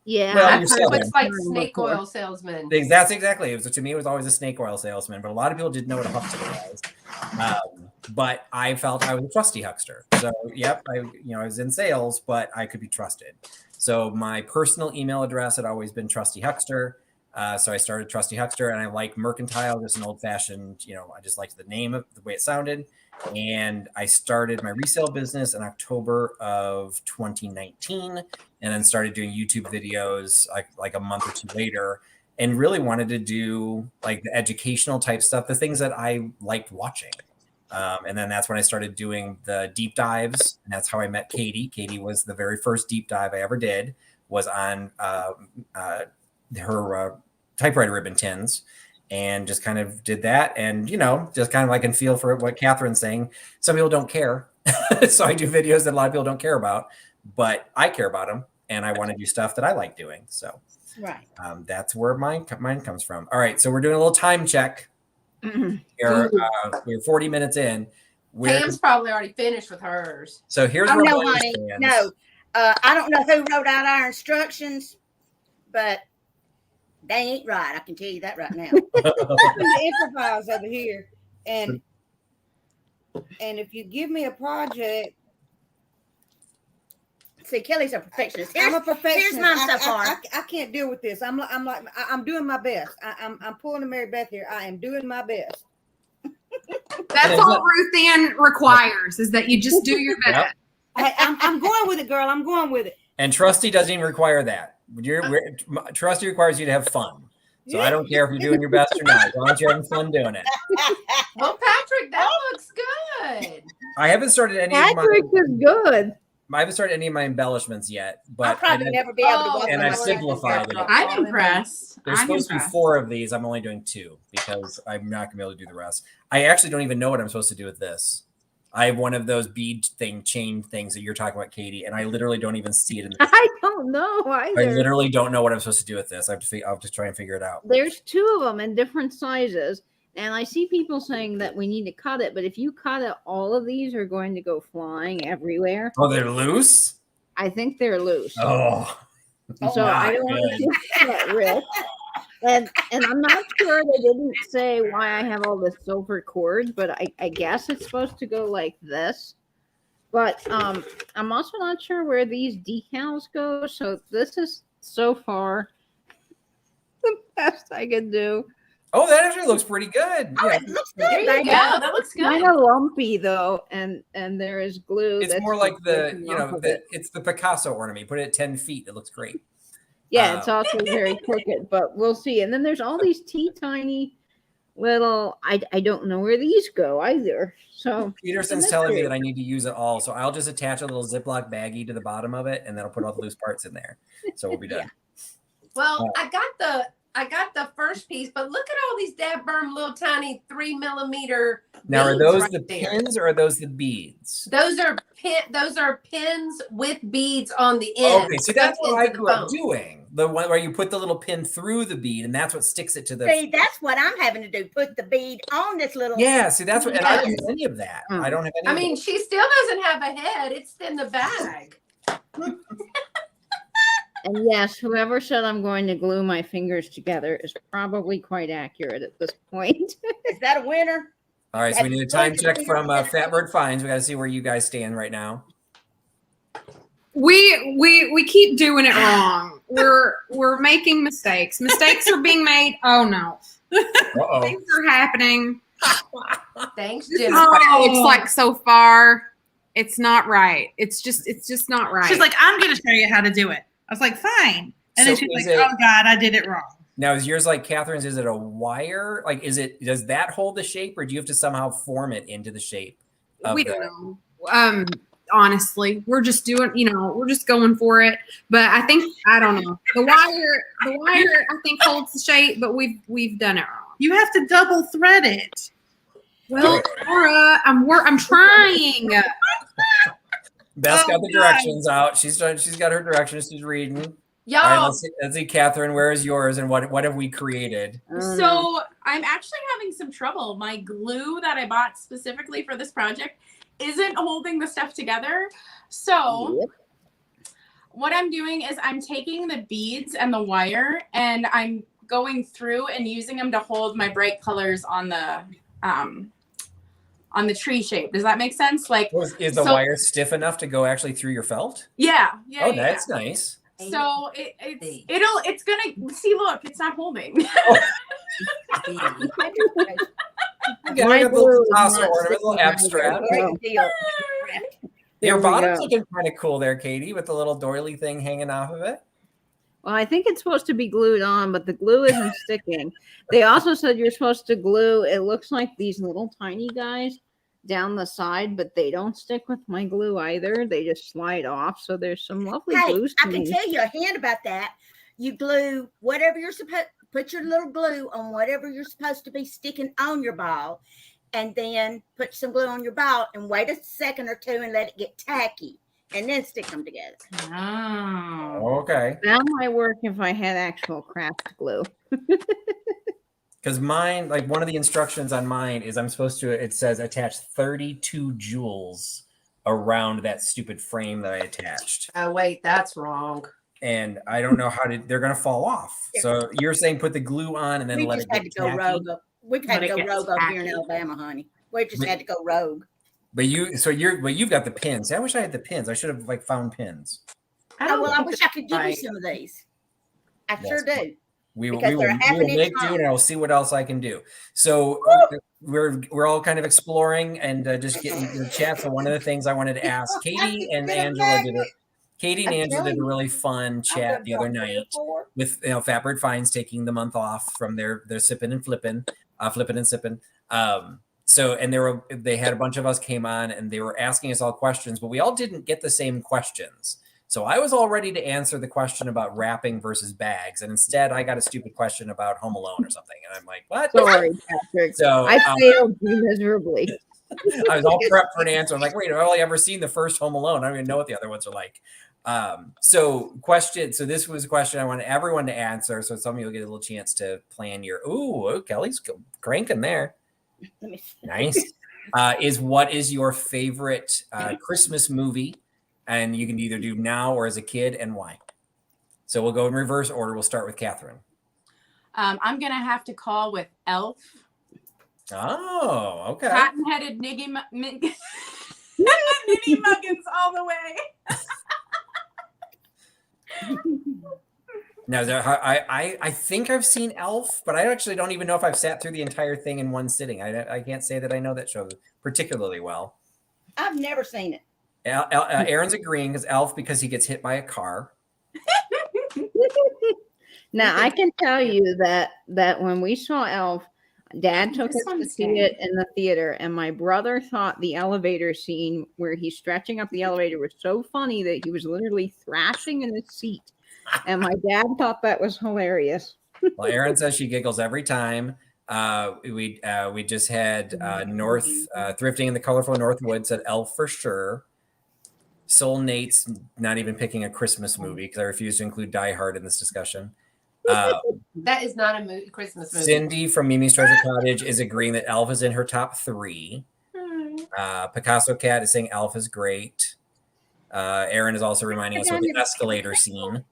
Yeah. Well, It looks like snake oil salesman. That's exactly. To me, it was always a snake oil salesman, but a lot of people didn't know what a huckster was. But I felt I was a trusty huckster. So, yep, I was in sales, but I could be trusted. So my personal email address had always been Trusty Huckster. So I started Trusty Huckster, and I like mercantile, just an old fashioned, I just liked the name of the way it sounded. And I started my resale business in October of 2019, and then started doing YouTube videos like a month or two later, and really wanted to do like the educational type stuff, the things that I liked watching. And then that's when I started doing the deep dives, and that's how I met Katie. Katie was the very first deep dive I ever did, was on her typewriter ribbon tins, and just kind of did that. And, just kind of I can feel for what Catherine's saying. Some people don't care. So I do videos that a lot of people don't care about, but I care about them, and I want to do stuff that I like doing. So Right. that's where mine comes from. All right. So we're doing a little time check. We're 40 minutes in. Pam's probably already finished with hers. So here's Oh where no, mine honey, stands. no. I don't know who wrote out our instructions, but they ain't right. I can tell you that right now. to improvise over here, and if you give me a project, See, Kelly's a perfectionist. I'm a perfectionist. Here's mine so far. I can't deal with this. I'm doing my best. I'm pulling a Mary Beth here. I am doing my best. That's all Ruth Ann requires is that you just do your best. Yep. I'm going with it, girl. I'm going with it. And Trusty doesn't even require that. Trusty requires you to have fun. So I don't care if you're doing your best or not, as long as you're having fun doing it. Well, Patrick, that looks good. I haven't started any Patrick is good. I haven't started any of my embellishments yet, I'll but probably never be able to walk and on I've my simplified it. I'm impressed. There's supposed to be 4 of these. I'm only doing 2 because I'm not gonna be able to do the rest. I actually don't even know what I'm supposed to do with this. I have one of those bead chain things that you're talking about, Katie, and I literally don't even see it in the I don't know either. I literally don't know what I'm supposed to do with this. I'll just try and figure it out. There's 2 of them in different sizes, and I see people saying that we need to cut it, but if you cut it, all of these are going to go flying everywhere. Oh, they're loose? I think they're loose. Oh. So I don't want to take that risk. And I'm not sure they didn't say why I have all this silver cord, but I guess it's supposed to go like this. But I'm also not sure where these decals go. So this is so far the best I can do. Oh, that actually looks pretty good. Oh, Yeah. it looks There good, you baby. go. That looks Kind good. of lumpy though, and there is glue. It's that's more like the, sticking off of it. it's the Picasso ornament. You put it at 10 feet. It looks great. Yeah, it's also very crooked, but we'll see. And then there's all these tiny little, I don't know where these go either. So Peterson's telling me that I need to use it all. So I'll just attach a little Ziploc baggie to the bottom of it, and that'll put all the loose parts in there. So we'll be done. Well, I got the first piece, but look at all these dadburm little tiny 3 millimeter. Now, are beads those right the there. pins or are those the beads? Those are pins with beads on the end. Okay, so that's what I into the grew up foam. doing. The one where you put the little pin through the bead, and that's what sticks it to the. See, that's what I'm having to do. Put the bead on this little. Yeah, see, that's what, and I don't Yes. have any of that. I don't have any. I of mean, it. she still doesn't have a head. It's in the bag. And yes, whoever said I'm going to glue my fingers together is probably quite accurate at this point. Is that a winner? All right, so we need a time check from Fatbird Finds. We got to see where you guys stand right now. We keep doing it wrong. We're making mistakes. Mistakes are being made. Oh no. Uh-oh. Things are happening. Thanks, This is Jim. what it looks like so far. It's not right. It's just not right. She's like, I'm going to show you how to do it. I was like, fine. And then So she's is like, it- oh God, I did it wrong. Now, is yours like Catherine's? Is it a wire? Like, does that hold the shape, or do you have to somehow form it into the shape? We don't know. Honestly, we're just doing, we're just going for it. But I don't know. The wire, I think holds the shape, but we've done it wrong. You have to double thread it. Well, Laura, I'm trying. Beth got the God. directions out. She's got her directions. She's reading. Y'all, All right, let's see, Catherine. Where is yours, and what have we created? So I'm actually having some trouble. My glue that I bought specifically for this project isn't holding the stuff together. So what I'm doing is I'm taking the beads and the wire and I'm going through and using them to hold my bright colors on the tree shape. Does that make sense? Like, Is the wire stiff enough to go actually through your felt? yeah. Oh, that's nice. So it's gonna see. Look, it's not holding. Yeah, I got the little tassel ornament, little abstract. Great deal. Your we bottom's go. looking kind of cool there, Katie, with the little doily thing hanging off of it. Well, I think it's supposed to be glued on, but the glue isn't sticking. They also said you're supposed to glue, it looks like these little tiny guys. down the side, but they don't stick with my glue either. They just slide off. So there's some lovely Hey, glue I can stains. tell you a hint about that. You glue whatever you're supposed, put your little glue on whatever you're supposed to be sticking on your ball, and then put some glue on your ball and wait a second or two and let it get tacky, and then stick them together. Oh. Okay. That might work if I had actual craft glue. Because mine, like one of the instructions on mine is I'm supposed to, it says attach 32 jewels around that stupid frame that I attached. Oh, wait, that's wrong. And I don't know how to, they're going to fall off. So you're saying put the glue on and then We let just it had get to go tacky? rogue. We've had Let to it go get rogue up here in tacky. Alabama, honey. We just But- had to go rogue. But you've got the pins. I wish I had the pins. I should have like found pins. Oh, well, I wish I could give right. you some of these. I Yes. sure do. We Because will they're a half an inch make do, long. and I'll see what else I can do. So we're all kind of exploring and just getting the chat. So one of the things I wanted to ask Katie and Angela did. Katie and I'm Angela telling did a you. really fun chat the other night with Fatbird Finds taking the month off from their sipping and flipping, flipping and sipping. So and they had a bunch of us came on and they were asking us all questions, but we all didn't get the same questions. So I was all ready to answer the question about wrapping versus bags, and instead I got a stupid question about Home Alone or something, and I'm like, "What?" Sorry, Patrick. So I failed you miserably. I was all prepped for an answer. I'm like, "Wait, I've only ever seen the first Home Alone. I don't even know what the other ones are like." So this was a question I wanted everyone to answer. So some of you will get a little chance to plan your. Ooh, Kelly's cranking there. Let me see. Nice. What is your favorite Christmas movie? And you can either do now or as a kid, and why. So we'll go in reverse order. We'll start with Catherine. I'm gonna have to call with Elf. Oh, okay. Cotton-headed Niggy Niggy Muggins all the way. Now, I think I've seen Elf, but I actually don't even know if I've sat through the entire thing in one sitting. I can't say that I know that show particularly well. I've never seen it. Aaron's agreeing because Elf because he gets hit by a car. Now I can tell you that when we saw Elf, Dad took This us to one's see good. it in the theater, and my brother thought the elevator scene where he's stretching up the elevator was so funny that he was literally thrashing in his seat. And my dad thought that was hilarious. Well, Erin says she giggles every time. We just had Thrifting in the Colorful Northwood said Elf for sure. Soul Nate's not even picking a Christmas movie because I refuse to include Die Hard in this discussion. That is not a Christmas movie. Cindy from Mimi's Treasure Cottage is agreeing that Elf is in her top 3. Picasso Cat is saying Elf is great. Erin is also reminding us of the escalator scene.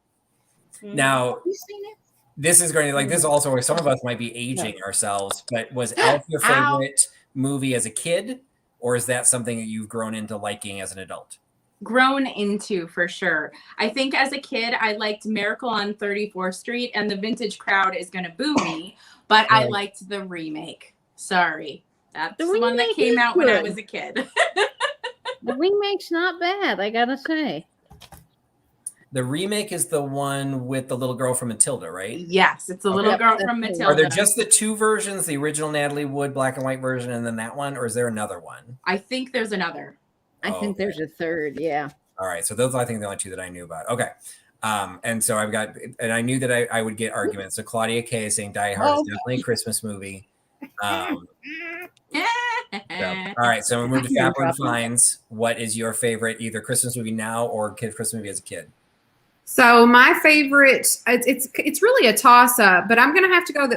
Now, Have you seen it? this is going to like this also where some of us might be aging ourselves, but was Elf your Ow. favorite movie as a kid, or is that something that you've grown into liking as an adult? Grown into for sure. I think as a kid, I liked Miracle on 34th Street, and the vintage crowd is going to boo me, but I Right. liked the remake. Sorry. That's The the one that remake came is out when I good. was a kid. The remake's not bad, I gotta say. The remake is the one with the little girl from Matilda, right? Yes, it's a little Yep, girl that's from the one. Matilda. Are there just the 2 versions, the original Natalie Wood black and white version, and then that one, or is there another one? I think there's another. I think Okay. there's a third, yeah. All right, so those are, I think, the only 2 that I knew about. Okay, and so I've got, and I knew that I would get arguments. So Claudia K is saying Die Hard is definitely a Christmas movie. So, all right, so we move to Fatbird Finds. What is your favorite either Christmas movie now or Christmas movie as a kid? So my favorite, it's really a toss up, but I'm gonna have to go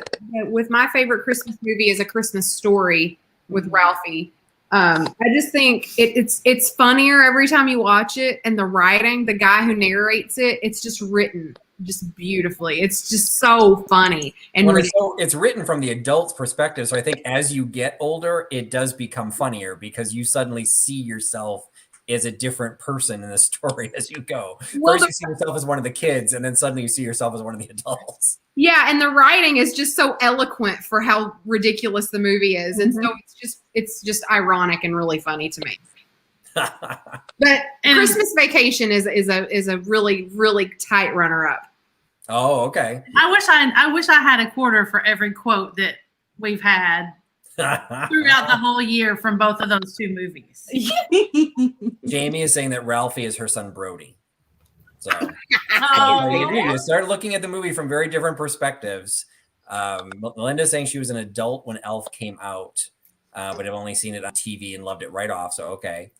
with my favorite Christmas movie is A Christmas Story with Ralphie. I just think it's funnier every time you watch it, and the writing, the guy who narrates it, it's just written just beautifully. It's just so funny and Well, it's written from the adult's perspective, so I think as you get older, it does become funnier because you suddenly see yourself as a different person in the story as you go. Well, First, you see yourself as one of the kids, and then suddenly you see yourself as one of the adults. yeah, and the writing is just so eloquent for how ridiculous the movie is, and so it's just ironic and really funny to me. But Christmas Vacation is a really tight runner up. Oh, okay. I wish I had a quarter for every quote that we've had throughout the whole year from both of those two movies. Jamie is saying that Ralphie is her son Brody. So Oh, you start looking at the movie from very different perspectives. Melinda is saying she was an adult when Elf came out, but have only seen it on TV and loved it right off. So okay.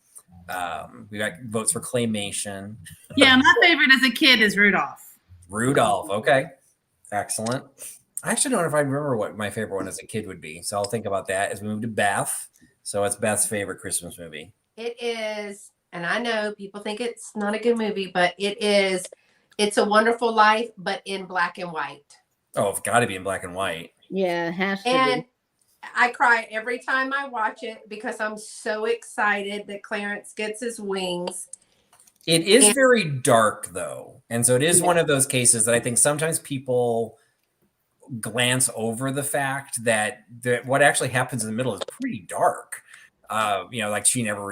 We got votes for Claymation. yeah, my favorite as a kid is Rudolph. Rudolph. Okay. Excellent. I actually don't know if I remember what my favorite one as a kid would be. So I'll think about that as we move to Beth. So what's Beth's favorite Christmas movie? It is, and I know people think it's not a good movie, but it is. It's a Wonderful Life, but in black and white. Oh, it's got to be in black and white. Yeah, it has to And be. I cry every time I watch it because I'm so excited that Clarence gets his wings. It is And- very dark, though. And so it is one of those cases that I think sometimes people glance over the fact that what actually happens in the middle is pretty dark. Like she never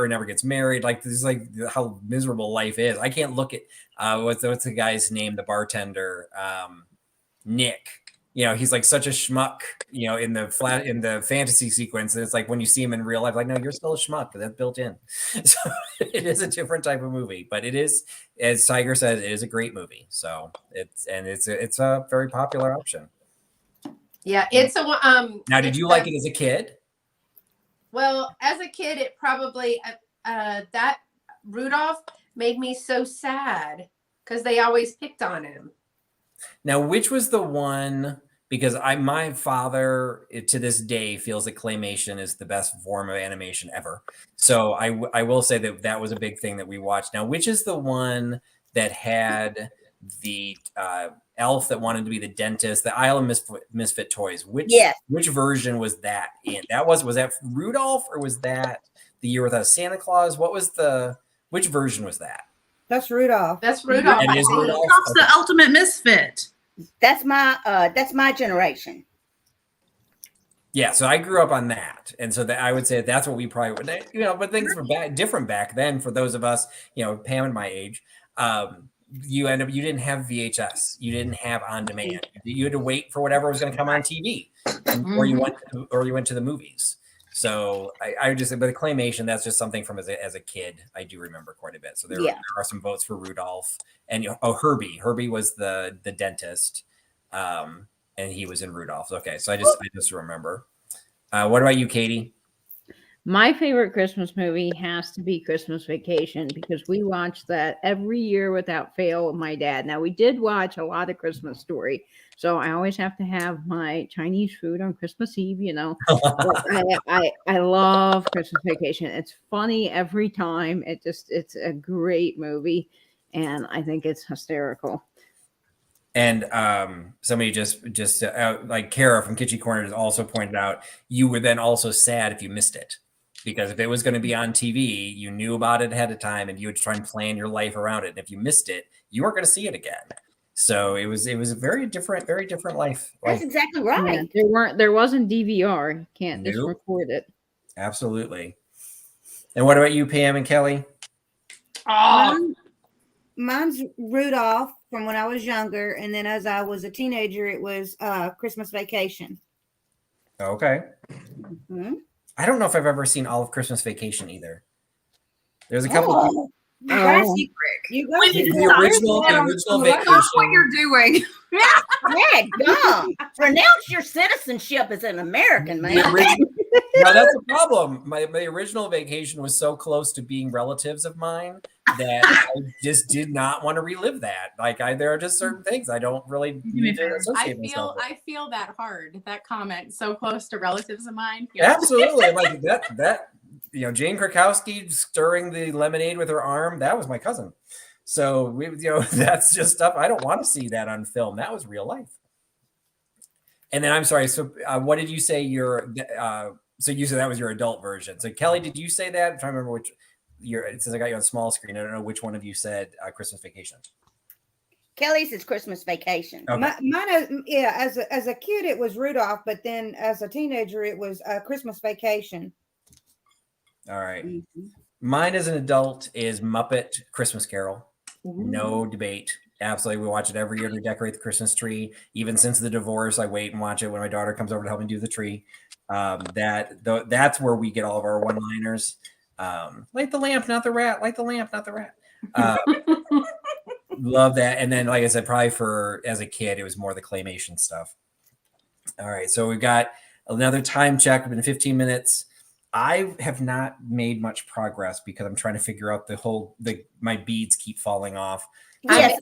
never gets married. Like this is like how miserable life is. I can't look at what's the guy's name, the bartender, Nick. He's like such a schmuck, in the fantasy sequence. And it's like when you see him in real life, like, no, you're still a schmuck, but that's built in. So it is a different type of movie, but it is, as Tiger says, it is a great movie. So it's a very popular option. Yeah, it's a Now, did you like it as a kid? Well, as a kid, it probably that Rudolph made me so sad because they always picked on him. Now, which was the one? Because my father to this day feels that claymation is the best form of animation ever. So I will say that was a big thing that we watched. Now, which is the one that had the elf that wanted to be the dentist, the Isle of Misfit Toys? Which version was that in? Was that Rudolph, or was that The Year Without Santa Claus? Which version was that? That's Rudolph. That's Rudolph. It is Rudolph. Rudolph's the ultimate misfit. That's my generation. Yeah, so I grew up on that, and so I would say that's what we probably would. But things were different back then for those of us, Pam and my age. You didn't have VHS, you didn't have on demand. You had to wait for whatever was going to come on TV, or you went to the movies. So I just, but the claymation, that's just something from as a kid I do remember quite a bit. So there are some votes for Rudolph, and Herbie. Herbie was the dentist, and he was in Rudolph. Okay, so I just remember. What about you, Katie? My favorite Christmas movie has to be Christmas Vacation, because we watched that every year without fail with my dad. Now, we did watch a lot of Christmas Story, so I always have to have my Chinese food on Christmas Eve, But I love Christmas Vacation. It's funny every time. It's a great movie, and I think it's hysterical. And somebody just like Kara from Kitschy Corner has also pointed out, you were then also sad if you missed it. Because if it was going to be on TV, you knew about it ahead of time, and you would try and plan your life around it. And if you missed it, you weren't going to see it again. So it was a very different life. That's exactly right. Yeah, there wasn't DVR. You can't just Nope. record it. Absolutely. And what about you, Pam and Kelly? Mine's Rudolph from when I was younger, and then as I was a teenager, it was Christmas Vacation. Okay. Mm-hmm. I don't know if I've ever seen all of Christmas Vacation either. There's a couple of people. You guys, you guys The original That's what Vacation. you're doing. Dad, gum. Renounce your citizenship as an American, man. Now that's the problem. My original Vacation was so close to being relatives of mine that I just did not want to relive that. Like there are just certain things I don't really need to associate myself with. I feel that hard. That comment, so close to relatives of mine. Absolutely. Like that Jane Krakowski stirring the lemonade with her arm, that was my cousin. So that's just stuff I don't want to see that on film. That was real life. And then I'm sorry. So what did you say so you said that was your adult version. So Kelly, did you say that? I'm trying to remember which it says I got you on small screen. I don't know which one of you said Christmas Vacation. Kelly's is Christmas Vacation. Okay. Mine, as a kid it was Rudolph, but then as a teenager it was Christmas Vacation. All right. Mm-hmm. Mine as an adult is Muppet Christmas Carol. No debate. Absolutely. We watch it every year to decorate the Christmas tree. Even since the divorce, I wait and watch it when my daughter comes over to help me do the tree. That's where we get all of our one-liners. Light the lamp, not the rat. Light the lamp, not the rat. Love that. And then, like I said, probably as a kid, it was more the claymation stuff. All right. So we've got another time check. It's been 15 minutes. I have not made much progress because I'm trying to figure out my beads keep falling off. Yes,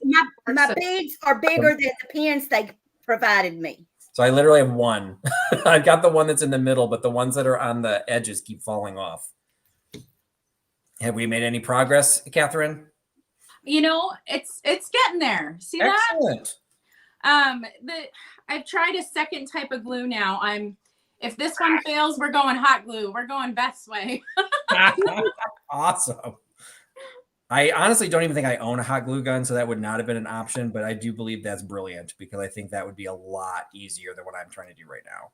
my beads are bigger than the pins they provided me. So I literally have one. I've got the one that's in the middle, but the ones that are on the edges keep falling off. Have we made any progress, Catherine? It's getting there. See Excellent. that? I've tried a second type of glue now. If this one fails, we're going hot glue. We're going best way. Awesome. I honestly don't even think I own a hot glue gun, so that would not have been an option, but I do believe that's brilliant because I think that would be a lot easier than what I'm trying to do right now.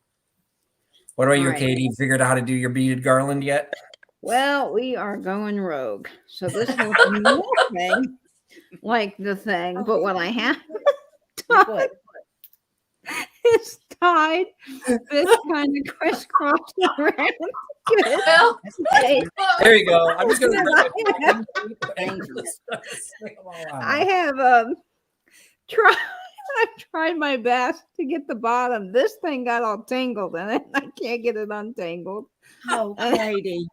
What about you, Right. Katie? You figured out how to do your beaded garland yet? Well, we are going rogue. So this is nothing like the thing, but what I have done is tied this kind of crisscross around. Well, There you go. I'm just going I have tried. I tried my best to get the bottom. This thing got all tangled in it. I can't get it untangled. Oh, Katie.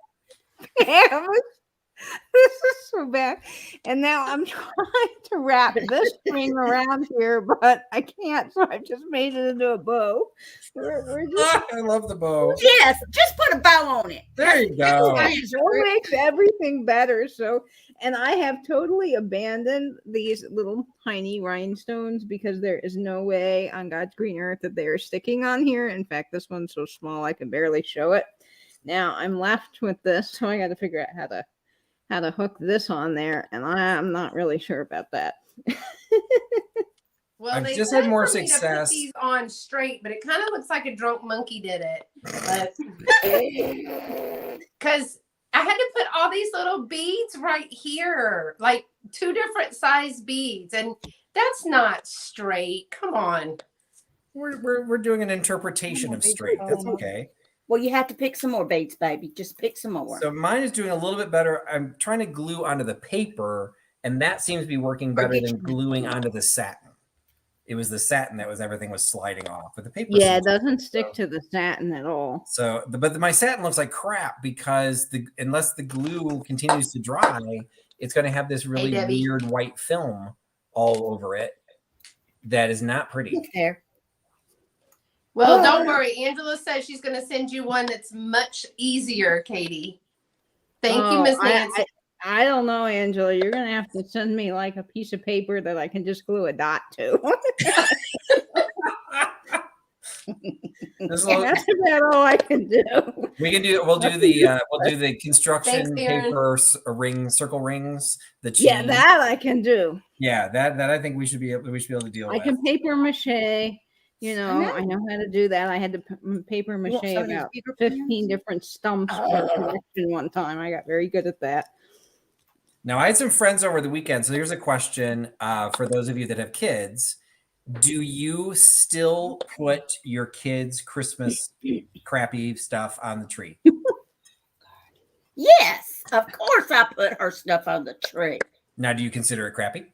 Damn, this is so bad. And now I'm trying to wrap this string around here, but I can't. So I've just made it into a bow. We're just I love the bow. Yes, just put a bow on it. There you go. it makes everything better. So, and I have totally abandoned these little tiny rhinestones because there is no way on God's green earth that they are sticking on here. In fact, this one's so small I can barely show it. Now I'm left with this, so I got to figure out how to hook this on there, and I'm not really sure about that. well, I've they just said had more for me to put success. these on straight, but it kind of looks like a drunk monkey did it. Because I had to put all these little beads right here, like 2 different size beads, and that's not straight. Come on. We're doing an interpretation of straight. That's okay. Well, you have to pick some more beads, baby. Just pick some more. So mine is doing a little bit better. I'm trying to glue onto the paper, and that seems to be working better than gluing onto the satin. It was the satin that everything was sliding off, but the paper. Yeah, it doesn't stick to the satin at all. So, but my satin looks like crap because unless the glue continues to dry, it's going to have this really weird white film all over it that is not pretty. There. Well, don't worry. Angela says she's going to send you one that's much easier, Katie. Thank you, Miss Nancy. I don't know, Angela. You're going to have to send me like a piece of paper that I can just glue a dot to. That's about all I can do. We'll do the construction paper circle rings. Yeah, that I can do. Yeah, that I think we should be able to deal with. I can paper mache. I know how to do that. I had to paper mache about 15 different stumps for connection one time. I got very good at that. Now, I had some friends over the weekend. So here's a question for those of you that have kids. Do you still put your kids' Christmas crappy stuff on the tree? Yes, of course I put her stuff on the tree. Now, do you consider it crappy?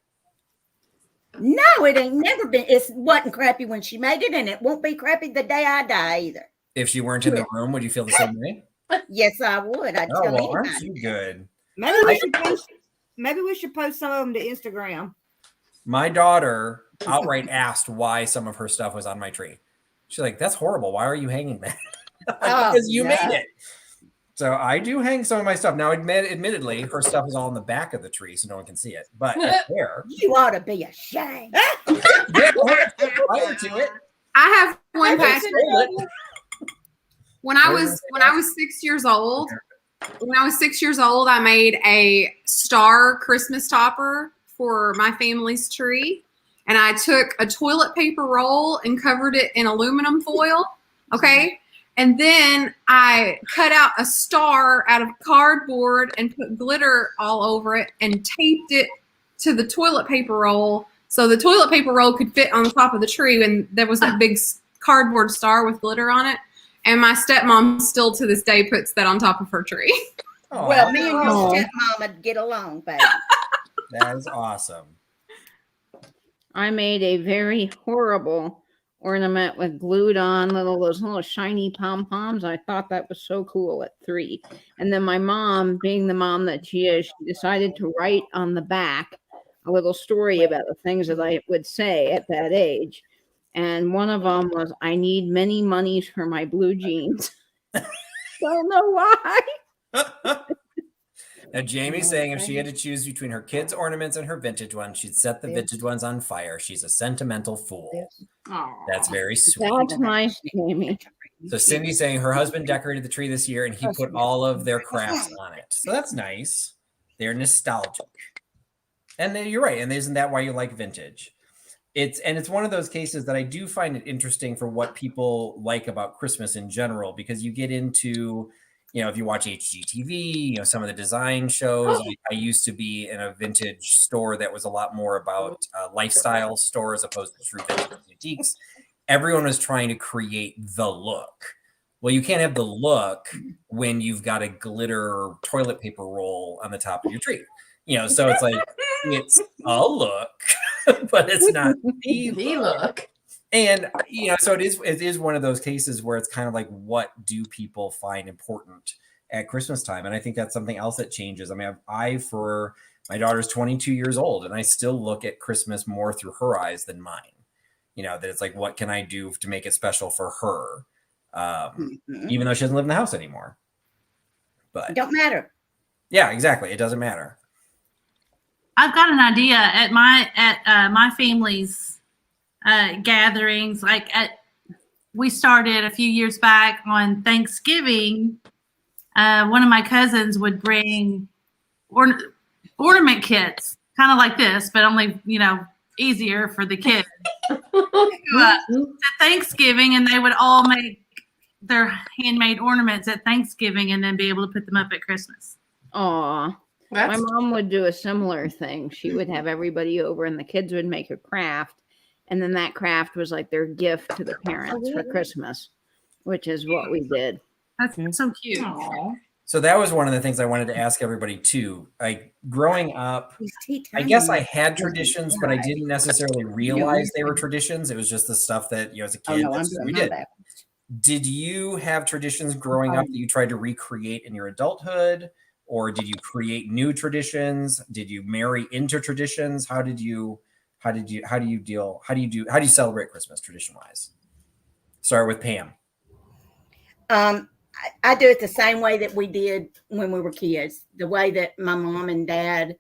No, it ain't never been. It wasn't crappy when she made it, and it won't be crappy the day I die either. If she weren't in the room, would you feel the same way? Yes, I would. I'd Oh, tell well, aren't anybody. you good? Maybe we should post some of them to Instagram. My daughter outright asked why some of her stuff was on my tree. She's like, "That's horrible. Why are you hanging that?" Because you made it. So I do hang some of my stuff. Now, admittedly, her stuff is all in the back of the tree, so no one can see it. But up there, You ought to be ashamed. prior to it, I have one I pastor. stole it. When I was 6 years old, I made a star Christmas topper for my family's tree. And I took a toilet paper roll and covered it in aluminum foil. Okay. And then I cut out a star out of cardboard and put glitter all over it and taped it to the toilet paper roll So the toilet paper roll could fit on the top of the tree, and there was that big cardboard star with glitter on it. And my stepmom still to this day puts that on top of her tree. Aw, Well, me and your Aw. stepmama get along, baby. that is awesome. I made a very horrible ornament with glued on those little shiny pom-poms. I thought that was so cool at 3. And then my mom, being the mom that she is, she decided to write on the back a little story about the things that I would say at that age. And one of them was, I need many monies for my blue jeans. Don't know why. Now, Jamie's saying if she had to choose between her kids' ornaments and her vintage ones, she'd set the vintage ones on fire. She's a sentimental fool. That's very sweet. That's nice, Jamie. So Cindy's saying her husband decorated the tree this year and he put all of their crafts on it. So that's nice. They're nostalgic. And then you're right. And isn't that why you like vintage? It's one of those cases that I do find it interesting for what people like about Christmas in general, because you get into, if you watch HGTV, some of the design shows. I used to be in a vintage store that was a lot more about lifestyle store as opposed to true vintage boutiques. Everyone was trying to create the look. Well, you can't have the look when you've got a glitter toilet paper roll on the top of your tree. So it's like, it's a look, but it's not the look. And, so it is one of those cases where it's kind of like, what do people find important at Christmas time? And I think that's something else that changes. I mean, for my daughter's 22 years old, and I still look at Christmas more through her eyes than mine. That it's like, what can I do to make it special for her? Even though she doesn't live in the house anymore. But It don't matter. Yeah, exactly. It doesn't matter. I've got an idea at my family's gatherings. We started a few years back on Thanksgiving. One of my cousins would bring ornament kits, kind of like this, but only easier for the kids. To Thanksgiving, and they would all make their handmade ornaments at Thanksgiving, and then be able to put them up at Christmas. Aw. My mom would do a similar thing. She would have everybody over and the kids would make a craft. And then that craft was like their gift to the parents for Christmas, which is what we did. That's so cute. Aww. So that was one of the things I wanted to ask everybody too. Like growing up, I guess I had traditions, but I didn't necessarily realize they were traditions. It was just the stuff that, as a kid, that's what we did. Did you have traditions growing up that you tried to recreate in your adulthood? Or did you create new traditions? Did you marry into traditions? How do you celebrate Christmas tradition wise? Start with Pam. I do it the same way that we did when we were kids. The way that my mom and dad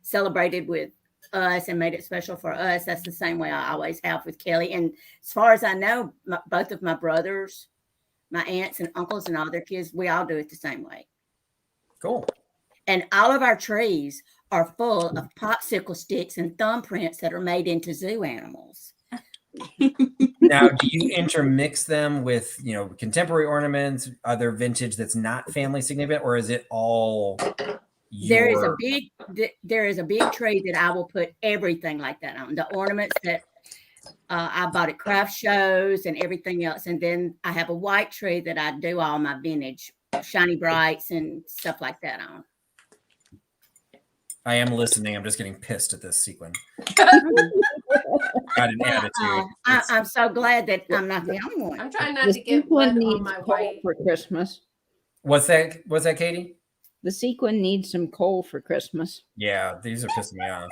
celebrated with us and made it special for us. That's the same way I always have with Kelly. And as far as I know, both of my brothers, my aunts and uncles and all their kids, we all do it the same way. Cool. And all of our trees are full of popsicle sticks and thumbprints that are made into zoo animals. Now, do you intermix them with, contemporary ornaments, other vintage that's not family significant, or is it all There is a big tree that I will put everything like that on. The ornaments that I bought at craft shows and everything else. And then I have a white tree that I do all my vintage shiny brights and stuff like that on. I am listening. I'm just getting pissed at this sequin. Got an attitude. I'm so glad that I'm not the only one. I'm trying not to get blood on my coal white. for Christmas. What's that, Katie? The sequin needs some coal for Christmas. Yeah, these are pissing me off.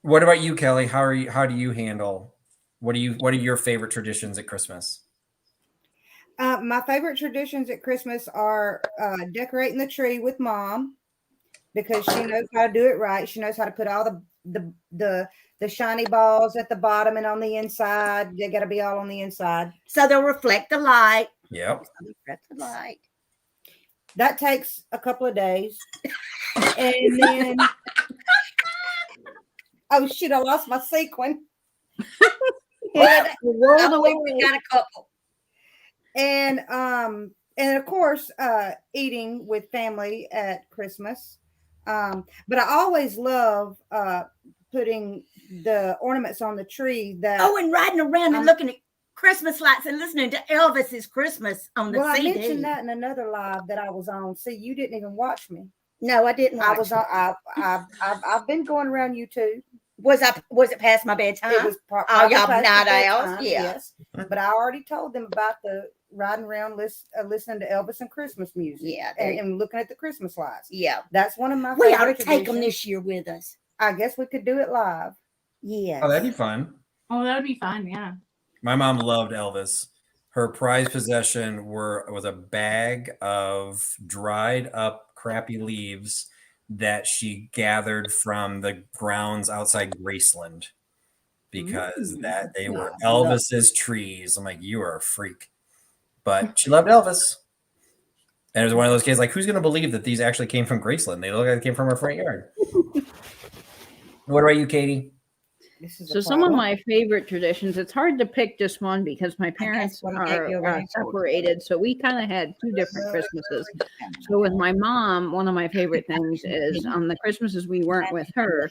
What about you, Kelly? How do you handle? What are your favorite traditions at Christmas? My favorite traditions at Christmas are decorating the tree with Mom, because she knows how to do it right. She knows how to put all the shiny balls at the bottom and on the inside. They got to be all on the inside, So they'll reflect the light. Yep. Reflect the light. That takes a couple of days. And then oh shit, I lost my sequin. I believe we got a couple. And of course, eating with family at Christmas. But I always love putting the ornaments on the tree. That Oh, and riding around and looking at Christmas lights and listening to Elvis's Christmas on the well, CD. I mentioned that in another live that I was on. See, you didn't even watch me. No, I didn't. I was on. I've been going around YouTube. Was it past my bedtime? It was Oh, y'all past night the owls? bedtime, Yeah. Yes, but I already told them about the riding around listening to Elvis and Christmas music. Yeah, and looking at the Christmas lights. yeah. That's one of my. We ought to favorite take them traditions. this year with us. I guess we could do it live. Yes. Oh, that'd be fun. Oh, that would be fun. Yeah. My mom loved Elvis. Her prized possession was a bag of dried up crappy leaves that she gathered from the grounds outside Graceland because that they were Elvis's trees. I'm like, you are a freak. But she loved Elvis. And it was one of those kids like, who's going to believe that these actually came from Graceland? They look like they came from our front yard. What about you, Katie? So some of my favorite traditions, it's hard to pick just one because my parents are separated. So we kind of had two different Christmases. So with my mom, one of my favorite things is on the Christmases we weren't with her,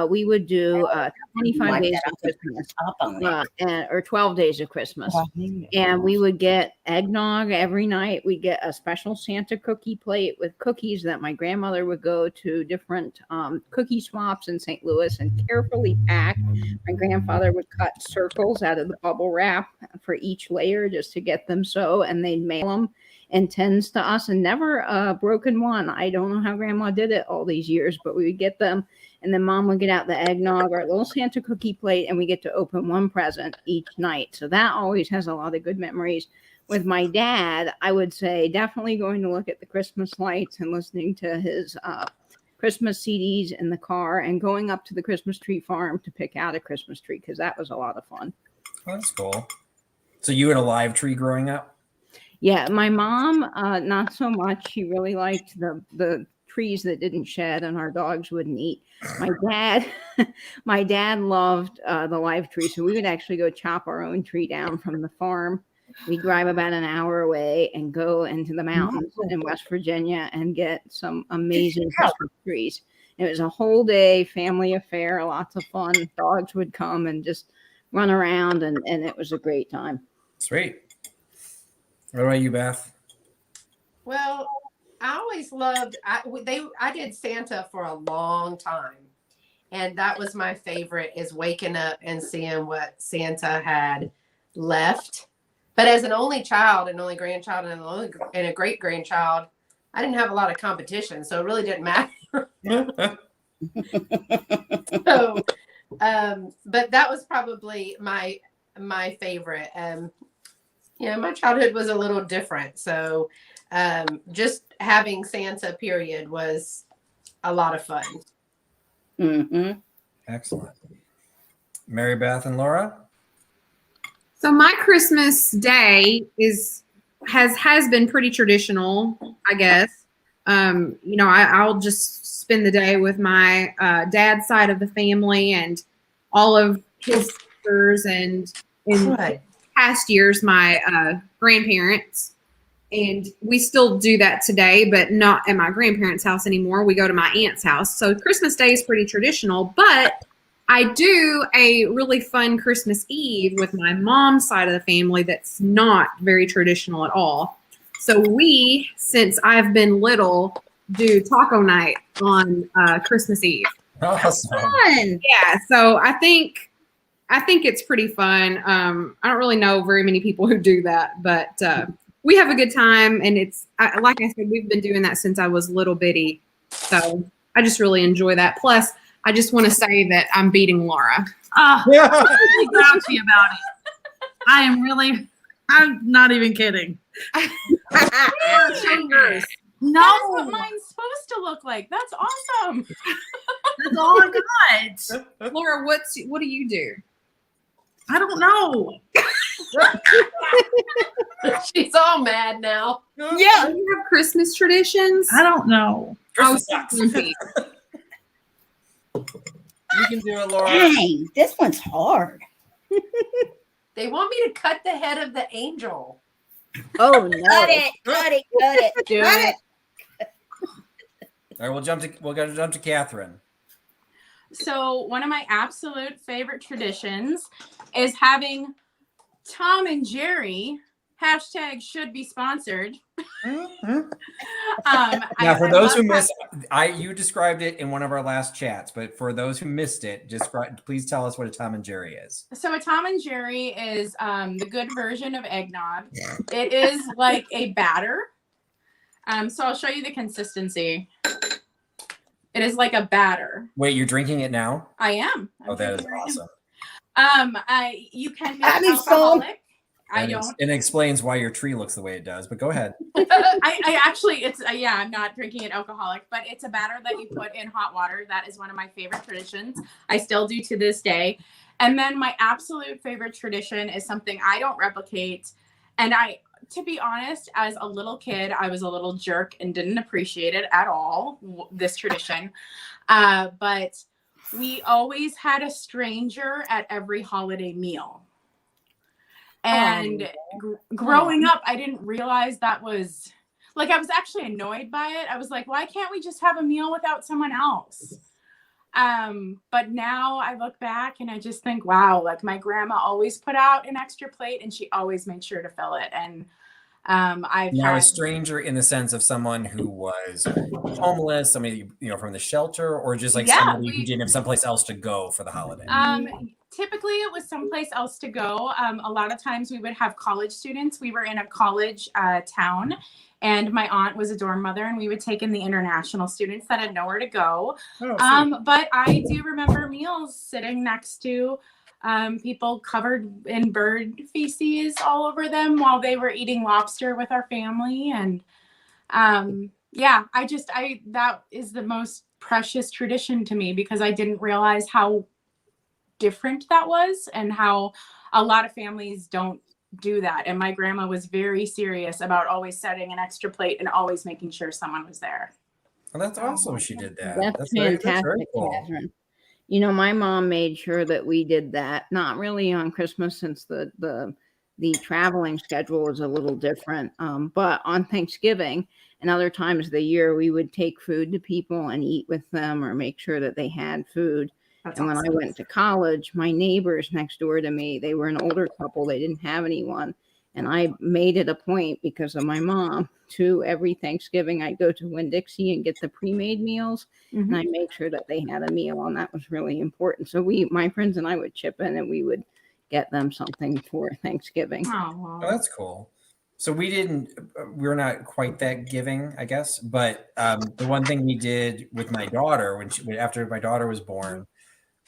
we would do 25 days of Christmas or 12 days of Christmas. And we would get eggnog every night. We'd get a special Santa cookie plate with cookies that my grandmother would go to different cookie swaps in St. Louis and carefully pack. My grandfather would cut circles out of the bubble wrap for each layer just to get them so, and they'd mail them in tins to us and never a broken one. I don't know how grandma did it all these years, but we would get them. And then mom would get out the eggnog, our little Santa cookie plate, and we get to open one present each night. So that always has a lot of good memories. With my dad, I would say definitely going to look at the Christmas lights and listening to his Christmas CDs in the car and going up to the Christmas tree farm to pick out a Christmas tree because that was a lot of fun. Oh, that's cool. So you had a live tree growing up? Yeah, my mom, not so much. She really liked the trees that didn't shed and our dogs wouldn't eat. My dad loved the live tree, so we would actually go chop our own tree down from the farm. We'd drive about an hour away and go into the mountains in West Virginia and get some amazing Christmas trees. It was a whole day family affair, lots of fun. Dogs would come and just run around, and it was a great time. Sweet. What about you, Beth? Well, I always loved. I did Santa for a long time, and that was my favorite. Is waking up and seeing what Santa had left. But as an only child, an only grandchild, and a great grandchild, I didn't have a lot of competition, so it really didn't matter. So, but that was probably my favorite. My childhood was a little different, so just having Santa period was a lot of fun. Mm-hmm. Excellent. Mary Beth and Laura? So my Christmas day has been pretty traditional, I guess. I'll just spend the day with my dad's side of the family and all of his sisters, and in past years my grandparents. And we still do that today, but not at my grandparents' house anymore. We go to my aunt's house. So Christmas Day is pretty traditional, but I do a really fun Christmas Eve with my mom's side of the family that's not very traditional at all. So we, since I've been little, do taco night on Christmas Eve. Awesome. Fun. Yeah, so I think it's pretty fun. I don't really know very many people who do that, but we have a good time, and it's like I said, we've been doing that since I was little bitty. So I just really enjoy that. Plus, I just want to say that I'm beating Laura. Oh, I'm really grouchy about it. I'm not even kidding. Yours. No, That's what mine's supposed to look like. That's awesome. that's all I got. Laura, what do you do? I don't know. She's all mad now. Yeah. Do you have Christmas traditions? I don't know. Oh, You can do it, Laura. Dang, this one's hard. They want me to cut the head of the angel. Oh, no. Cut it. Do it. All right, we'll go to jump to Catherine. So one of my absolute favorite traditions is having Tom and Jerry # should be sponsored. Now, for those who missed, you described it in one of our last chats, but for those who missed it, please tell us what a Tom and Jerry is. So a Tom and Jerry is the good version of eggnog. It is like a batter. So I'll show you the consistency. It is like a batter. Wait, you're drinking it now? I am. Oh, that is awesome. You can make That is alcoholic. I don't. It explains why your tree looks the way it does, but go ahead. I actually, I'm not drinking it alcoholic, but it's a batter that you put in hot water. That is one of my favorite traditions. I still do to this day. And then my absolute favorite tradition is something I don't replicate. And to be honest, as a little kid, I was a little jerk and didn't appreciate it at all, this tradition. But we always had a stranger at every holiday meal. And growing up, I didn't realize that was like, I was actually annoyed by it. I was like, why can't we just have a meal without someone else? But now I look back and I just think, wow, like my grandma always put out an extra plate and she always made sure to fill it. And a stranger in the sense of someone who was homeless, somebody, from the shelter, or just like somebody who didn't have someplace else to go for the holiday. Typically it was someplace else to go. A lot of times we would have college students. We were in a college town, and my aunt was a dorm mother, and we would take in the international students that had nowhere to go. But I do remember meals sitting next to people covered in bird feces all over them while they were eating lobster with our family. And that is the most precious tradition to me, because I didn't realize how different that was and how a lot of families don't do that. And my grandma was very serious about always setting an extra plate and always making sure someone was there. Well, that's awesome. She did that. That's fantastic, that's very cool. Catherine. My mom made sure that we did that. Not really on Christmas, since the traveling schedule was a little different. But on Thanksgiving and other times of the year, we would take food to people and eat with them, or make sure that they had food. That's and awesome. When I went to college, my neighbors next door to me, they were an older couple. They didn't have anyone. And I made it a point, because of my mom, to every Thanksgiving, I'd go to Winn-Dixie and get the pre-made meals. And I make sure that they had a meal, and that was really important. So my friends and I would chip in, and we would get them something for Thanksgiving. Oh, that's cool. So we're not quite that giving, I guess. But the one thing we did with my daughter, after my daughter was born,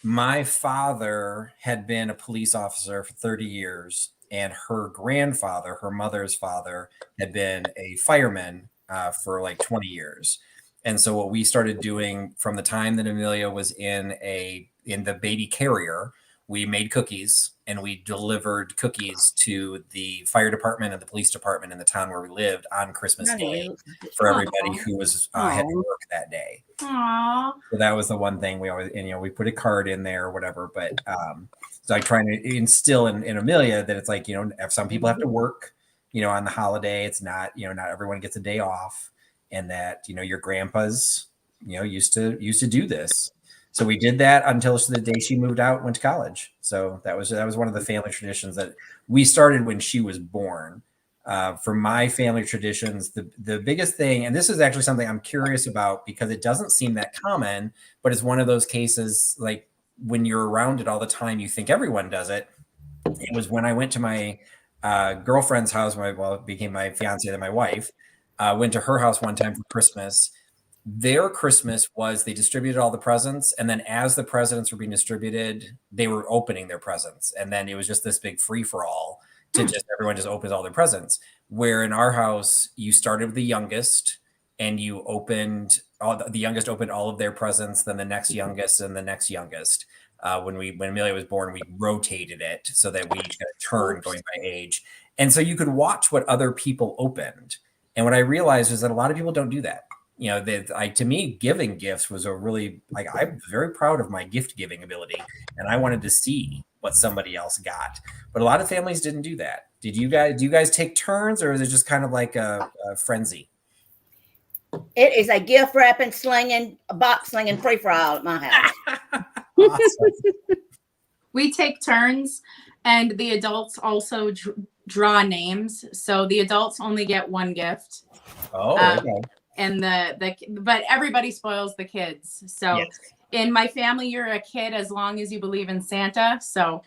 my father had been a police officer for 30 years, and her grandfather, her mother's father, had been a fireman for like 20 years. And so what we started doing from the time that Amelia was in the baby carrier, we made cookies, and we delivered cookies to the fire department and the police department in the town where we lived on Christmas Day for everybody who was had to work that day. Aww. So that was the one thing we always, we put a card in there or whatever. But so I try to instill in Amelia that it's like, if some people have to work, on the holiday, it's not, not everyone gets a day off, and that, your grandpas, used to do this. So we did that until the day she moved out, went to college. So that was one of the family traditions that we started when she was born. For my family traditions, the biggest thing, and this is actually something I'm curious about, because it doesn't seem that common, but it's one of those cases, like when you're around it all the time, you think everyone does it. It was when I went to my girlfriend's house, it became my fiance, then my wife, went to her house one time for Christmas. Their Christmas was they distributed all the presents, and then as the presents were being distributed, they were opening their presents, and then it was just this big free for all to just everyone just opens all their presents. Where in our house, you started with the youngest, and you opened the youngest opened all of their presents, then the next youngest, and the next youngest. When Amelia was born, we rotated it so that we each got a turn going by age, and so you could watch what other people opened. And what I realized is that a lot of people don't do that. To me, giving gifts was I'm very proud of my gift giving ability, and I wanted to see what somebody else got. But a lot of families didn't do that. Do you guys take turns, or is it just kind of like a frenzy? It is a gift wrapping, slinging, a box slinging free for all at my house. Awesome. We take turns, and the adults also draw names. So the adults only get one gift. Oh, okay. And but everybody spoils the kids. So Yes. in my family, you're a kid as long as you believe in Santa. So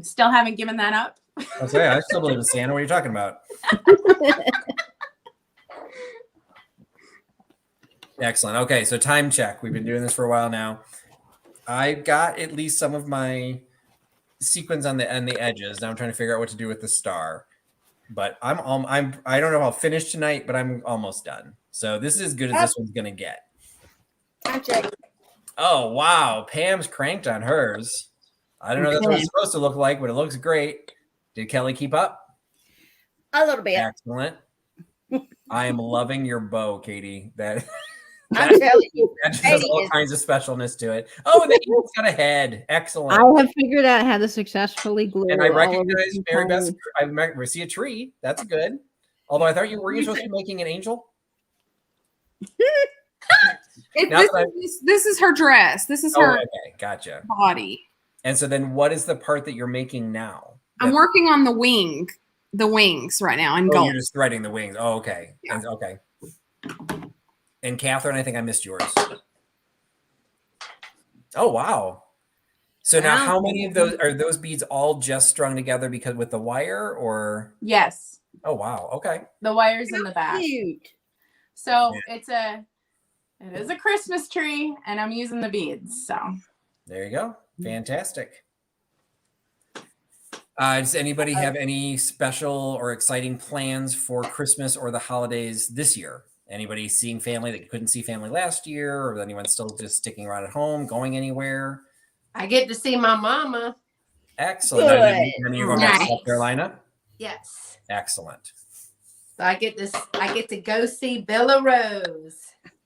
still haven't given that up. Okay, I still believe in Santa. What are you talking about? Excellent. Okay, so time check. We've been doing this for a while now. I got at least some of my sequins on the edges. Now I'm trying to figure out what to do with the star. But I don't know if I'll finish tonight, but I'm almost done. So this is as good as this one's gonna get. Time check. Oh wow, Pam's cranked on hers. I don't know that's what it's supposed to look like, but it looks great. Did Kelly keep up? A little bit. Excellent. I am loving your bow, Katie. I'm telling you. That just has all kinds of specialness to it. Oh, and the eagle's got a head. Excellent. I have figured out how to successfully glue. And I all of recognize the Mary Beth. components. We see a tree. That's good. Although I thought were you supposed to be making an angel? This is her dress. This is Oh, her okay, gotcha. body. And so then, what is the part that you're making now? I'm working on the wings right now in Oh, gold. you're just threading the wings. Oh, okay. Yeah. Okay. And Catherine, I think I missed yours. Oh, wow. So now, Wow. how many of those are those beads all just strung together because with the wire, or? Yes, Oh, wow. Okay. the wires in the back. Cute. So it is a Christmas tree, and I'm using the beads. So There you go. Fantastic. Does anybody have any special or exciting plans for Christmas or the holidays this year? Anybody seeing family that couldn't see family last year, or is anyone still just sticking around at home, going anywhere? I get to see my mama. Excellent. Good. And you're going back to Nice. South Carolina? Yes. Excellent. So I get to go see Bella Rose.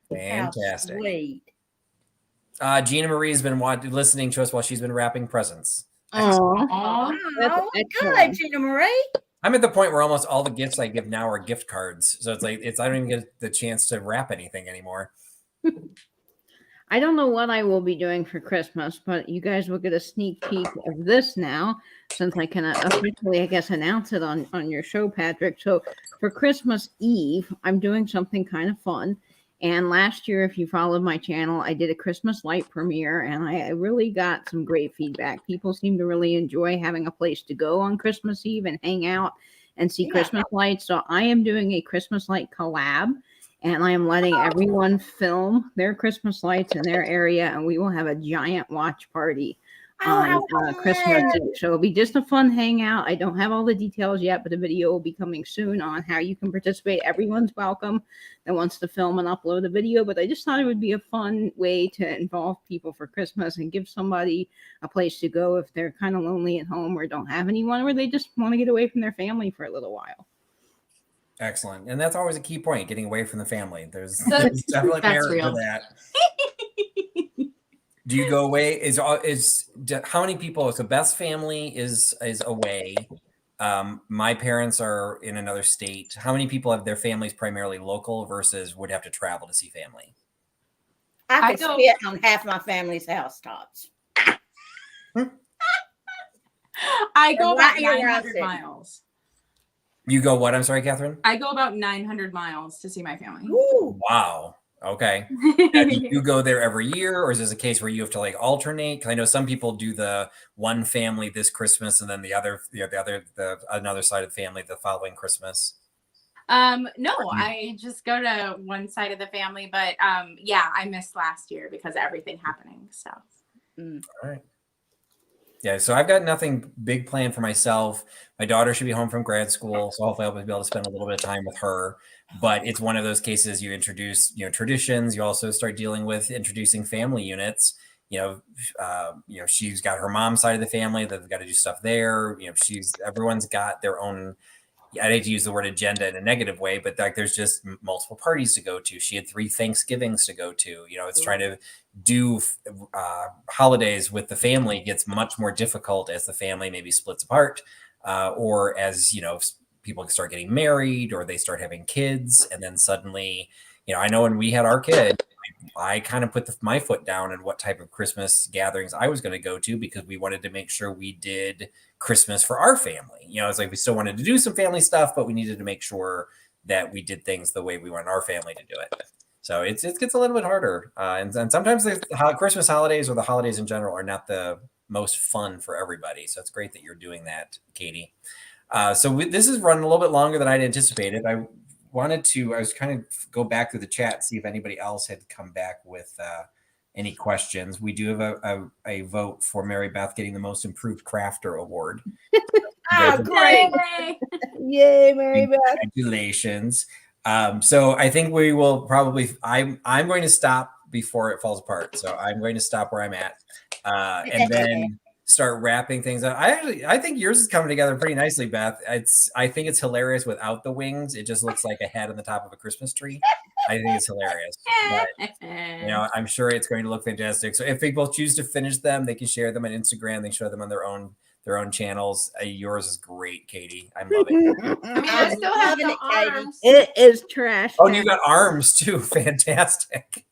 Fantastic. How sweet. Gina Marie's been listening to us while she's been wrapping presents. Aw, Aw. that's Oh, good, excellent. Gina Marie. I'm at the point where almost all the gifts I give now are gift cards. So it's like I don't even get the chance to wrap anything anymore. I don't know what I will be doing for Christmas, but you guys will get a sneak peek of this now, since I can officially, I guess, announce it on your show, Patrick. So for Christmas Eve, I'm doing something kind of fun. And last year, if you followed my channel, I did a Christmas light premiere, and I really got some great feedback. People seem to really enjoy having a place to go on Christmas Eve and hang out and see Christmas lights. So I am doing a Christmas light collab, and I am letting everyone film their Christmas lights in their area, and we will have a giant watch party on Christmas Eve. So it'll be just a fun hangout. I don't have all the details yet, but the video will be coming soon on how you can participate. Everyone's welcome that wants to film and upload a video, but I just thought it would be a fun way to involve people for Christmas and give somebody a place to go if they're kind of lonely at home or don't have anyone, or they just want to get away from their family for a little while. Excellent. And that's always a key point, getting away from the family. There's That's definitely that's merit real. to that. Do you go away? How many people? So Beth's family is away. My parents are in another state. How many people have their families primarily local versus would have to travel to see family? I I could go- spit on half my family's housetops. I go about Right here where I'm 900 sitting. miles. You go what? I'm sorry, Catherine. I go about 900 miles to see my family. Ooh. Wow. Okay. Now, do you go there every year, or is this a case where you have to like alternate? Because I know some people do the one family this Christmas and then the another side of the family the following Christmas. No, I just go to one side of the family, but yeah, I missed last year because of everything happening. So All right. Yeah, so I've got nothing big planned for myself. My daughter should be home from grad school, so hopefully I'll be able to spend a little bit of time with her. But it's one of those cases you introduce, traditions. You also start dealing with introducing family units. She's got her mom's side of the family. They've got to do stuff there. Everyone's got their own. I hate to use the word agenda in a negative way, but like there's just multiple parties to go to. She had 3 Thanksgivings to go to. It's trying to do holidays with the family gets much more difficult as the family maybe splits apart, or as people start getting married or they start having kids, and then suddenly I know when we had our kid, I kind of put my foot down on what type of Christmas gatherings I was going to go to because we wanted to make sure we did Christmas for our family. It's like we still wanted to do some family stuff, but we needed to make sure that we did things the way we want our family to do it. So it gets a little bit harder. And sometimes the Christmas holidays or the holidays in general are not the most fun for everybody. So it's great that you're doing that, Katie. This is running a little bit longer than I'd anticipated. I was kind of go back through the chat, see if anybody else had come back with any questions. We do have a vote for Mary Beth getting the most improved crafter award. Oh, great. Yay, Mary Beth. Congratulations. So I think we will probably, I'm going to stop before it falls apart. So I'm going to stop where I'm at and then start wrapping things up. I think yours is coming together pretty nicely, Beth. I think it's hilarious without the wings. It just looks like a head on the top of a Christmas tree. I think it's hilarious. But, I'm sure it's going to look fantastic. So if people choose to finish them, they can share them on Instagram. They show them on their own channels. Yours is great, Katie. I love it. I mean, I still have the arms. It is trash. Oh, and you got arms too. Fantastic.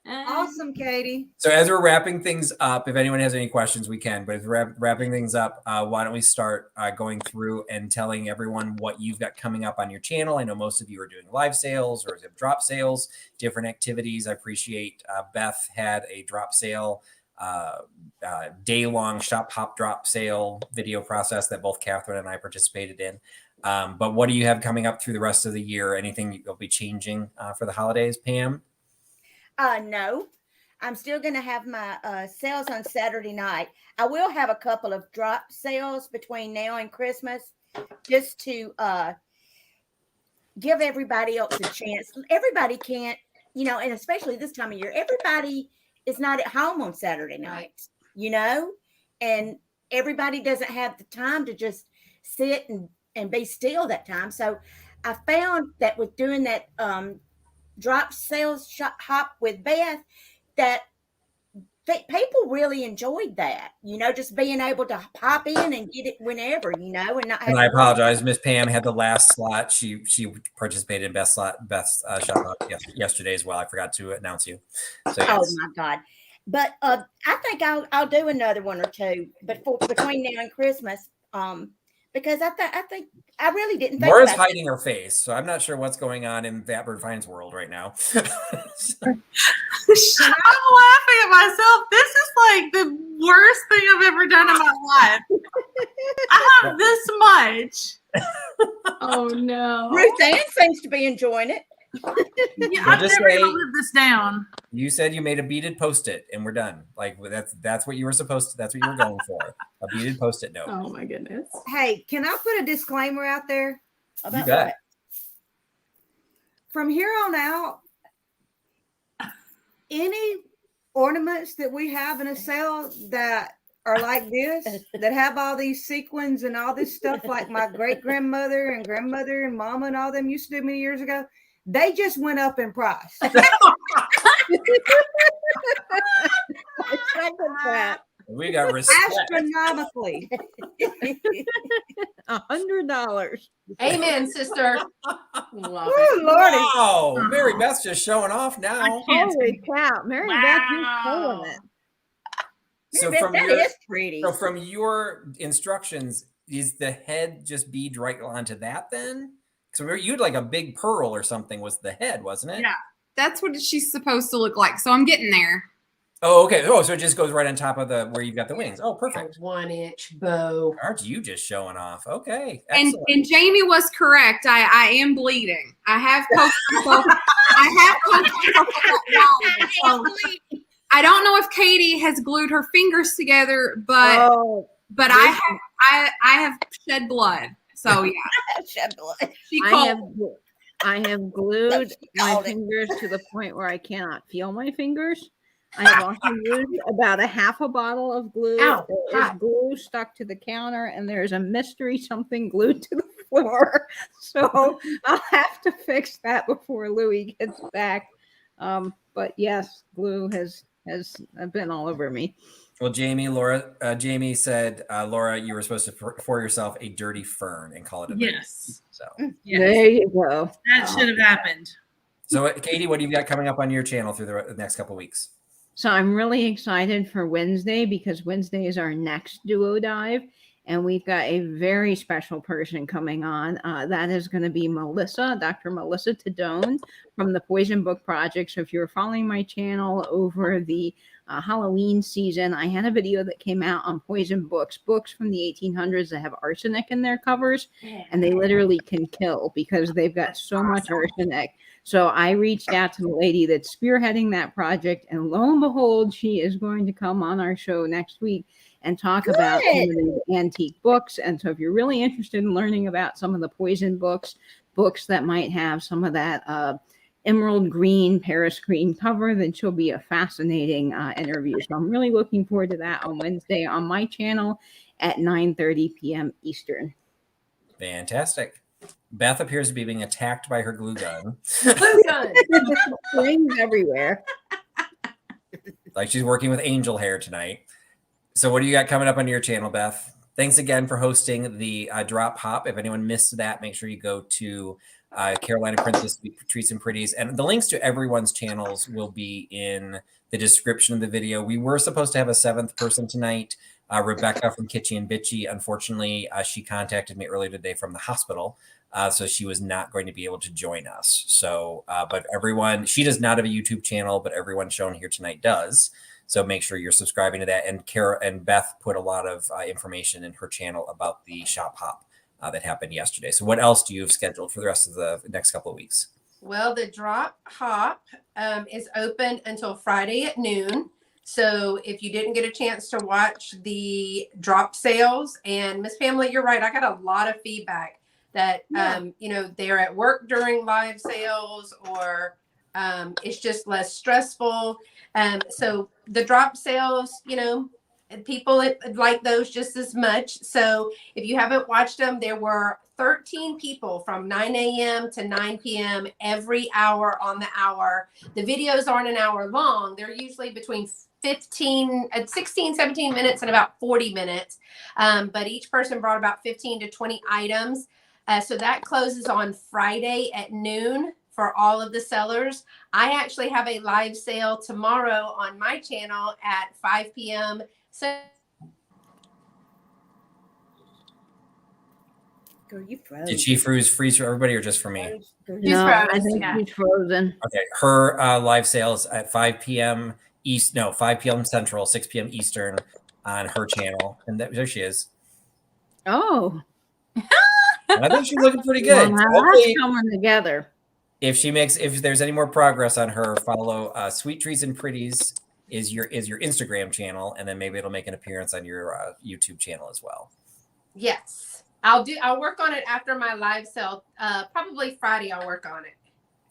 Awesome, Katie. So as we're wrapping things up, if anyone has any questions, we can. But if we're wrapping things up, why don't we start going through and telling everyone what you've got coming up on your channel? I know most of you are doing live sales or drop sales, different activities. I appreciate Beth had a drop sale, day-long shop hop drop sale video process that both Catherine and I participated in. But what do you have coming up through the rest of the year? Anything you'll be changing for the holidays, Pam? No, I'm still going to have my sales on Saturday night. I will have a couple of drop sales between now and Christmas just to give everybody else a chance. Everybody can't, and especially this time of year, everybody is not at home on Saturday nights, and everybody doesn't have the time to just sit and be still that time. So I found that with doing that drop sales hop with Beth, that people really enjoyed that, just being able to pop in and get it whenever, and not. And I apologize, Miss Pam had the last slot. She participated in Beth's shop hop yesterday as well. I forgot to announce you. So, yes. Oh my God! But I think I'll do another one or two, but between now and Christmas, because I think I really didn't think Laura's about hiding her face, so I'm not sure what's going on in Vatbird Fine's world right now. I'm laughing at myself. This is like the worst thing I've ever done in my life. I have this much. Oh no. Ruth Ann seems to be enjoying it. Yeah, I'm just never say- gonna live this down. You said you made a beaded Post-it, and we're done. Like that's what you were supposed to. That's what you were going for. A beaded Post-it note. Oh my goodness. Hey, can I put a disclaimer out there? You bet. From here on out, any ornaments that we have in a sale that are like this, that have all these sequins and all this stuff, like my great grandmother and grandmother and mama and all them used to do many years ago, they just went up in price. We got respect. Astronomically. $100. Amen, sister. Love it. Oh, Lordy. Wow, Mary Beth's just showing off now. Holy cow. Mary Beth, you're pulling it. So That is pretty. So from your instructions, is the head just bead right onto that then? So you had like a big pearl or something was the head, wasn't it? Yeah. That's what she's supposed to look like. So I'm getting there. Oh, okay. Oh, so it just goes right on top of where you've got the wings. Oh, A perfect. 1-inch bow. Aren't you just showing off? Okay. And Excellent. and Jamie was correct. I am bleeding. I have poked myself. I have poked myself. So I don't know if Katie has glued her fingers together, but I have shed blood. So yeah, Shed blood. she I called. have glued my fingers to the point where I cannot feel my fingers. I have also used about a half a bottle of glue. Ow, There is hot. glue stuck to the counter, and there's a mystery something glued to the floor. So I'll have to fix that before Louis gets back. But yes, glue has been all over me. Well, Jamie said, Laura, you were supposed to pour yourself a dirty fern and call it a night. Yes. So Yes. There you go. That should have happened. So, Katie, what do you got coming up on your channel through the next couple weeks? So I'm really excited for Wednesday because Wednesday is our next duo dive. And we've got a very special person coming on. That is going to be Melissa, Dr. Melissa Tadone from the Poison Book Project. So if you're following my channel over the Halloween season, I had a video that came out on poison books, books from the 1800s that have arsenic in their covers, and they literally can kill because they've got so much arsenic. So I reached out to the lady that's spearheading that project, and lo and behold, she is going to come on our show next week and talk about some of the antique books. And so if you're really interested in learning about some of the poison books, books that might have some of that emerald green, Paris green cover, then she'll be a fascinating interview. So I'm really looking forward to that on Wednesday on my channel at 9:30 p.m. Eastern. Fantastic. Beth appears to be being attacked by her glue gun. Glue gun. Flames everywhere. Like she's working with angel hair tonight. So what do you got coming up on your channel, Beth? Thanks again for hosting the Drop Hop. If anyone missed that, make sure you go to Carolina Princess Treats and Pretties. And the links to everyone's channels will be in the description of the video. We were supposed to have a 7th person tonight, Rebecca from Kitschy and Bitchy. Unfortunately, she contacted me earlier today from the hospital. So she was not going to be able to join us. So, but everyone, she does not have a YouTube channel, but everyone shown here tonight does. So make sure you're subscribing to that. And Kara and Beth put a lot of information in her channel about the shop hop that happened yesterday. So what else do you have scheduled for the rest of the next couple of weeks? Well, the Drop Hop is open until Friday at noon. So if you didn't get a chance to watch the drop sales, and Miss Pamela, you're right, I got a lot of feedback that, you know, they're at work during live sales, or it's just less stressful. So the drop sales, you know, people like those just as much. So if you haven't watched them, there were 13 people from 9 a.m. to 9 p.m. every hour on the hour. The videos aren't an hour long. They're usually between 16, 17 minutes and about 40 minutes. But each person brought about 15 to 20 items. So that closes on Friday at noon for all of the sellers. I actually have a live sale tomorrow on my channel at 5 p.m. So Girl, you froze. Did she freeze for everybody or just for me? No, I frozen, think yeah. she's frozen. Okay. Her live sales at 5 p.m. 5 p.m. Central, 6 p.m. Eastern on her channel. And there she is. Oh, I think she's looking pretty good. well, now Hopefully, that's coming together. if there's any more progress on her, follow Sweet Treats and Pretties is your Instagram channel, and then maybe it'll make an appearance on your YouTube channel as well. yes, I'll work on it after my live sale. Probably Friday I'll work on it.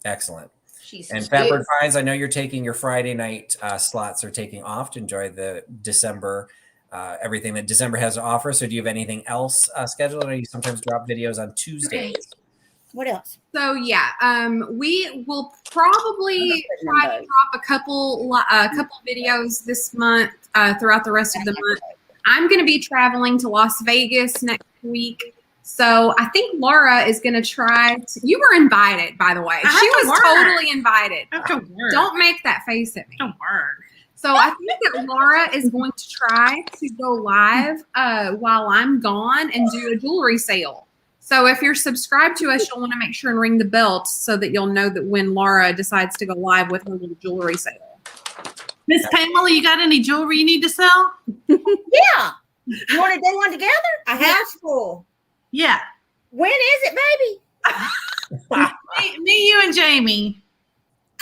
Excellent. She's And cute. Fatbird Finds, I know you're taking your Friday night slots are taking off to enjoy the December, everything that December has to offer. So do you have anything else scheduled? Or you sometimes drop videos on Tuesdays? What else? So yeah, we will probably try to drop a couple videos this month throughout the rest of the month. I'm going to be traveling to Las Vegas next week, so I think Laura is going to try. You were invited, by the way. I have She to was work. totally invited. Don't work. Don't make that face at me. Don't work. So I think that Laura is going to try to go live while I'm gone and do a jewelry sale. So if you're subscribed to us, you'll want to make sure and ring the bell so that you'll know that when Laura decides to go live with her little jewelry sale. Miss Pamela, you got any jewelry you need to sell? Yeah. You want to do one together? A house full. Yeah. When is it, baby? Me, you, and Jamie.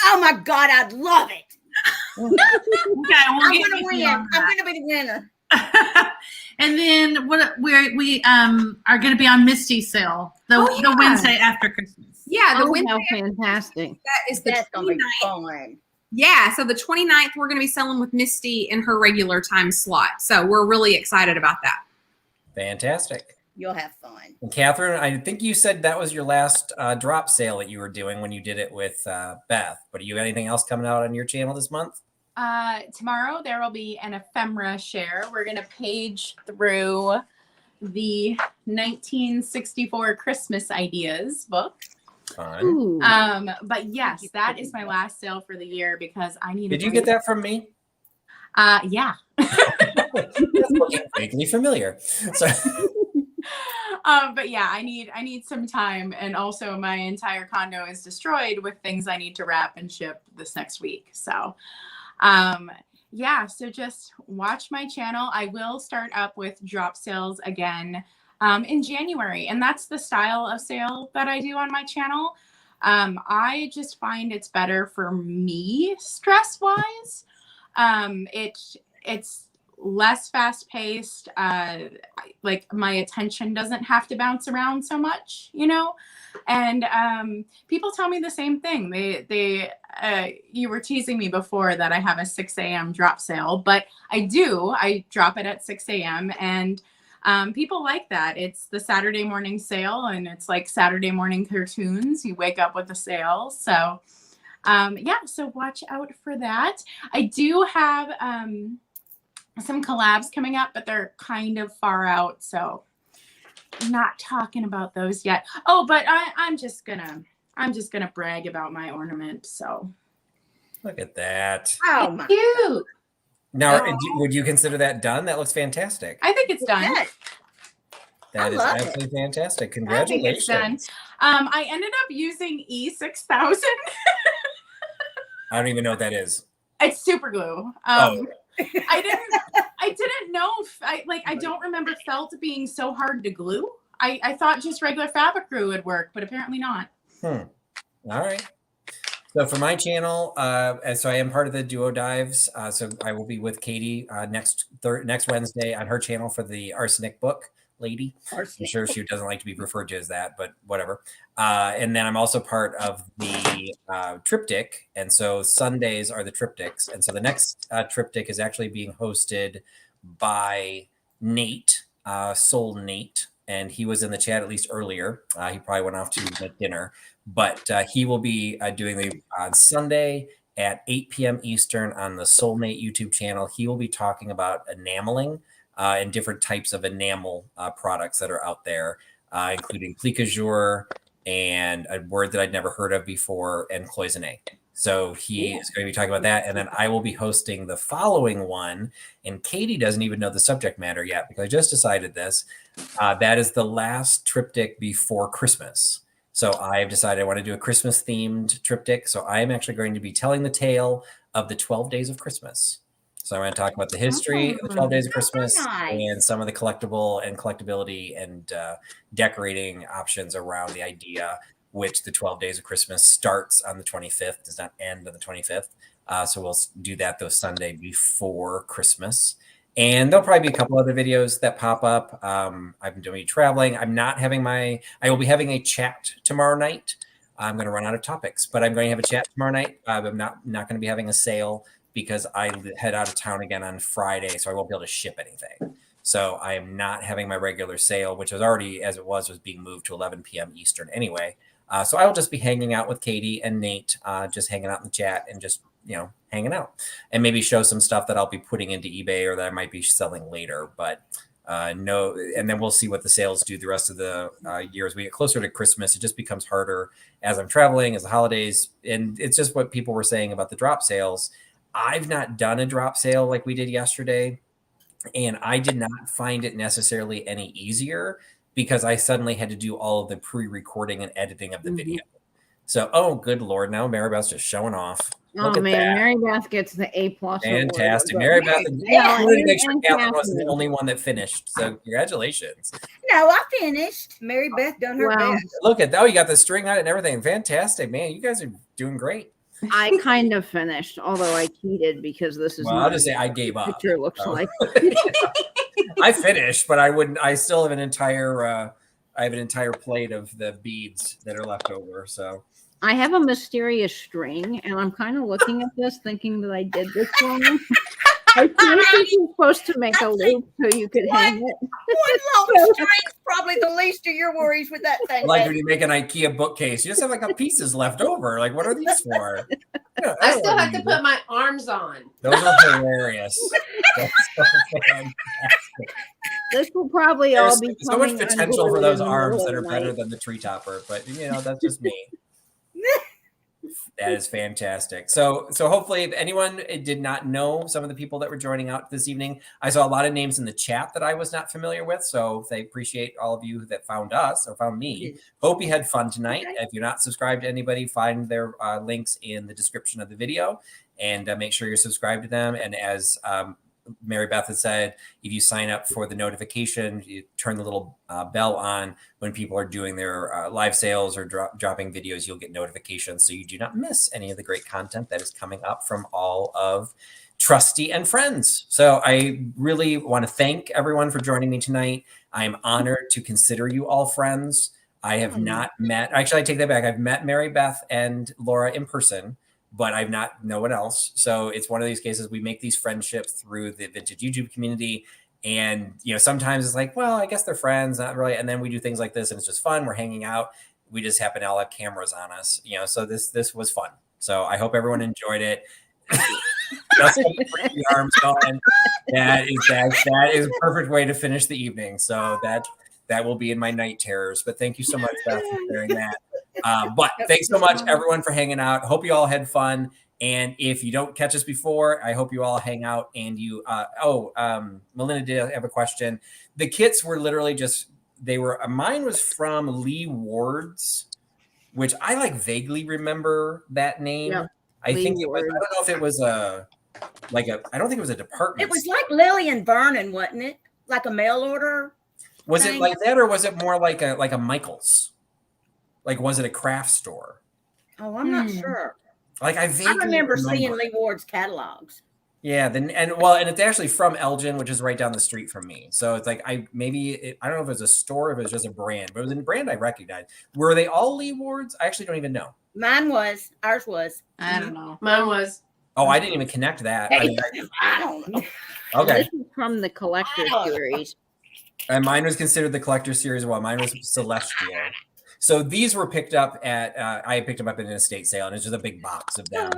Oh my God, I'd love it. Okay, we'll I'm get gonna you win. on I'm gonna be the winner. that. And then we are going to be on Misty's sale the yeah. Wednesday after Christmas. Yeah, the Oh, Wednesday how fantastic. that is the That's gonna be 29th. fun. Yeah, so the 29th, we're going to be selling with Misty in her regular time slot. So we're really excited about that. Fantastic. You'll have fun. And Catherine, I think you said that was your last drop sale that you were doing when you did it with Beth. But do you have anything else coming out on your channel this month? Tomorrow there will be an ephemera share. We're going to page through the 1964 Christmas Ideas book. fun. Ooh. But yes, that is my last sale for the year because I need. Did you get that from me? Yeah. That's looking vaguely familiar. So, But yeah, I need some time, and also my entire condo is destroyed with things I need to wrap and ship this next week. So, yeah, so just watch my channel. I will start up with drop sales again in January, and that's the style of sale that I do on my channel. I just find it's better for me stress wise. It's less fast paced. Like my attention doesn't have to bounce around so much, you know? And people tell me the same thing. You were teasing me before that I have a 6 a.m. drop sale, but I do. I drop it at 6 a.m. and people like that. It's the Saturday morning sale, and it's like Saturday morning cartoons. You wake up with the sale. So yeah, so watch out for that. I do have some collabs coming up, but they're kind of far out, so I'm not talking about those yet. Oh, but I'm just gonna brag about my ornament. So look at that. Oh my Cute. Now, Oh. would you consider that done? That looks fantastic. I think it's done. Yes. That is love it. absolutely fantastic. I think Congratulations. it's done. I ended up using E6000. I don't even know what that is. It's super glue. Oh. I didn't know if I don't remember felt being so hard to glue. I thought just regular fabric glue would work, but apparently not. All right. So for my channel, so I am part of the Duo Dives. So I will be with Katie next Wednesday on her channel for the Arsenic book lady. I'm sure she doesn't like to be referred to as that, but whatever. And then I'm also part of the triptych. And so Sundays are the triptychs. And so the next triptych is actually being hosted by Nate, Soul Nate. And he was in the chat at least earlier. He probably went off to make dinner, but he will be doing the on Sunday at 8 p.m. Eastern on the Soulmate YouTube channel. He will be talking about enameling and different types of enamel products that are out there, including plique jour and a word that I'd never heard of before, and cloisonne. So he is going to be talking about that. And then I will be hosting the following one. And Katie doesn't even know the subject matter yet because I just decided this. That is the last triptych before Christmas. So I've decided I want to do a Christmas themed triptych. So I am actually going to be telling the tale of the 12 days of Christmas. So I'm going to talk about the history of the 12 days of Christmas and some of the collectible and collectability and decorating options around the idea, which the 12 days of Christmas starts on the 25th, does not end on the 25th. So we'll do that those Sunday before Christmas. And there'll probably be a couple other videos that pop up. I've been doing traveling. I will be having a chat tomorrow night. I'm going to run out of topics, but I'm going to have a chat tomorrow night. I'm not going to be having a sale because I head out of town again on Friday, so I won't be able to ship anything. So I am not having my regular sale, which was already, as it was being moved to 11 p.m. Eastern anyway. So I will just be hanging out with Katie and Nate, just hanging out in the chat and just, hanging out, and maybe show some stuff that I'll be putting into eBay or that I might be selling later. But no, and then we'll see what the sales do the rest of the year. As we get closer to Christmas, it just becomes harder as I'm traveling, as the holidays, and it's just what people were saying about the drop sales. I've not done a drop sale like we did yesterday, and I did not find it necessarily any easier because I suddenly had to do all of the pre-recording and editing of the video. So, oh, good Lord. Now Mary Beth's just showing off. Look Oh at man, that. Mary Beth gets the A+. Fantastic. award. Mary Beth, Yeah, I wanted to make sure and Catherine wasn't Catherine. the only one that finished. So congratulations. No, I finished. Mary Beth done her Wow. best. Look at that. Oh, you got the string on it and everything. Fantastic, man. You guys are doing great. I kind of finished, although I cheated because this is Well, not I'll just say I gave what the up. picture looks So. like. I finished, but I still have an entire plate of the beads that are left over. So I have a mysterious string, and I'm kind of looking at this thinking that I did this wrong. I think you're supposed to make a loop so you could hang it. One long string's probably the least of your worries with that thing. like baby. when you make an IKEA bookcase, you just have like a pieces left over. Like, what are these for? I still have to put my arms on. Those are hilarious. That's so fantastic. This will probably There's all be so much coming potential for unglued those in the arms middle that are of the better night. than the tree topper, but that's just me. That is fantastic. So hopefully, if anyone did not know some of the people that were joining out this evening, I saw a lot of names in the chat that I was not familiar with. So I appreciate all of you that found us or found me. Hope you had fun tonight. Okay. If you're not subscribed to anybody, find their links in the description of the video and make sure you're subscribed to them. And as Mary Beth has said, if you sign up for the notification, you turn the little bell on when people are doing their live sales or dropping videos, you'll get notifications so you do not miss any of the great content that is coming up from all of Trusty and friends. So I really want to thank everyone for joining me tonight. I'm honored to consider you all friends. I have not met, actually I take that back. I've met Mary Beth and Laura in person, but I've not no one else. So it's one of these cases we make these friendships through the vintage YouTube community. And, sometimes it's like, well, I guess they're friends, not really. And then we do things like this and it's just fun. We're hanging out. We just happen to all have cameras on us, so this was fun. So I hope everyone enjoyed it. Just the arms going. That is a perfect way to finish the evening. So that will be in my night terrors. But thank you so much, Beth, for sharing that. But thanks so much, everyone, for hanging out. Hope you all had fun. And if you don't catch us before, I hope you all hang out. And Melinda did have a question. The kits were literally mine was from Lee Ward's, which I vaguely remember that name. Yeah, I Lee think it was, Ward's. I don't know if it was I don't think it was a department. It was like Lillian Vernon, wasn't it? Like a mail order. Was it thing. like that, or was it more like a Michael's? Was it a craft store? Oh, I'm not sure. I vaguely remember seeing Lee Ward's catalogs. Yeah, and it's actually from Elgin, which is right down the street from me. So it's I don't know if it was a store, if it was just a brand, but it was a brand I recognized. Were they all Lee Wards? I actually don't even know. Ours was. I don't know. Mine was. Oh, I didn't even connect that. I don't know. Okay. This is from the collector series. And mine was considered the collector series. Well, mine was Celestial. So these were picked up at, I picked them up at an estate sale, and it's just a big box of them.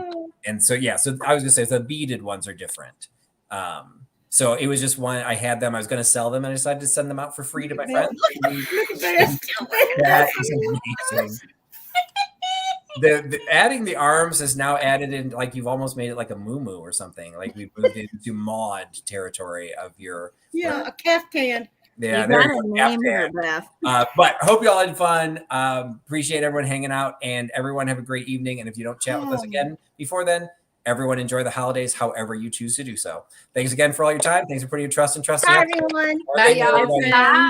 And so, yeah, so I was gonna say the beaded ones are different. So it was just one, I had them, I was gonna sell them, and I decided to send them out for free to my friends. Look at that. That is amazing. The adding the arms has now added in, you've almost made it like a moo or something. We've moved into mod territory of your. Yeah, a caftan. Yeah, You there gotta you go, name her, Captain. Beth. But hope you all had fun. Appreciate everyone hanging out, and everyone have a great evening. And if you don't chat with us again before then, everyone enjoy the holidays however you choose to do so. Thanks again for all your time. Thanks for putting your trust in Trusty. Bye, everyone. Bye, y'all. Bye.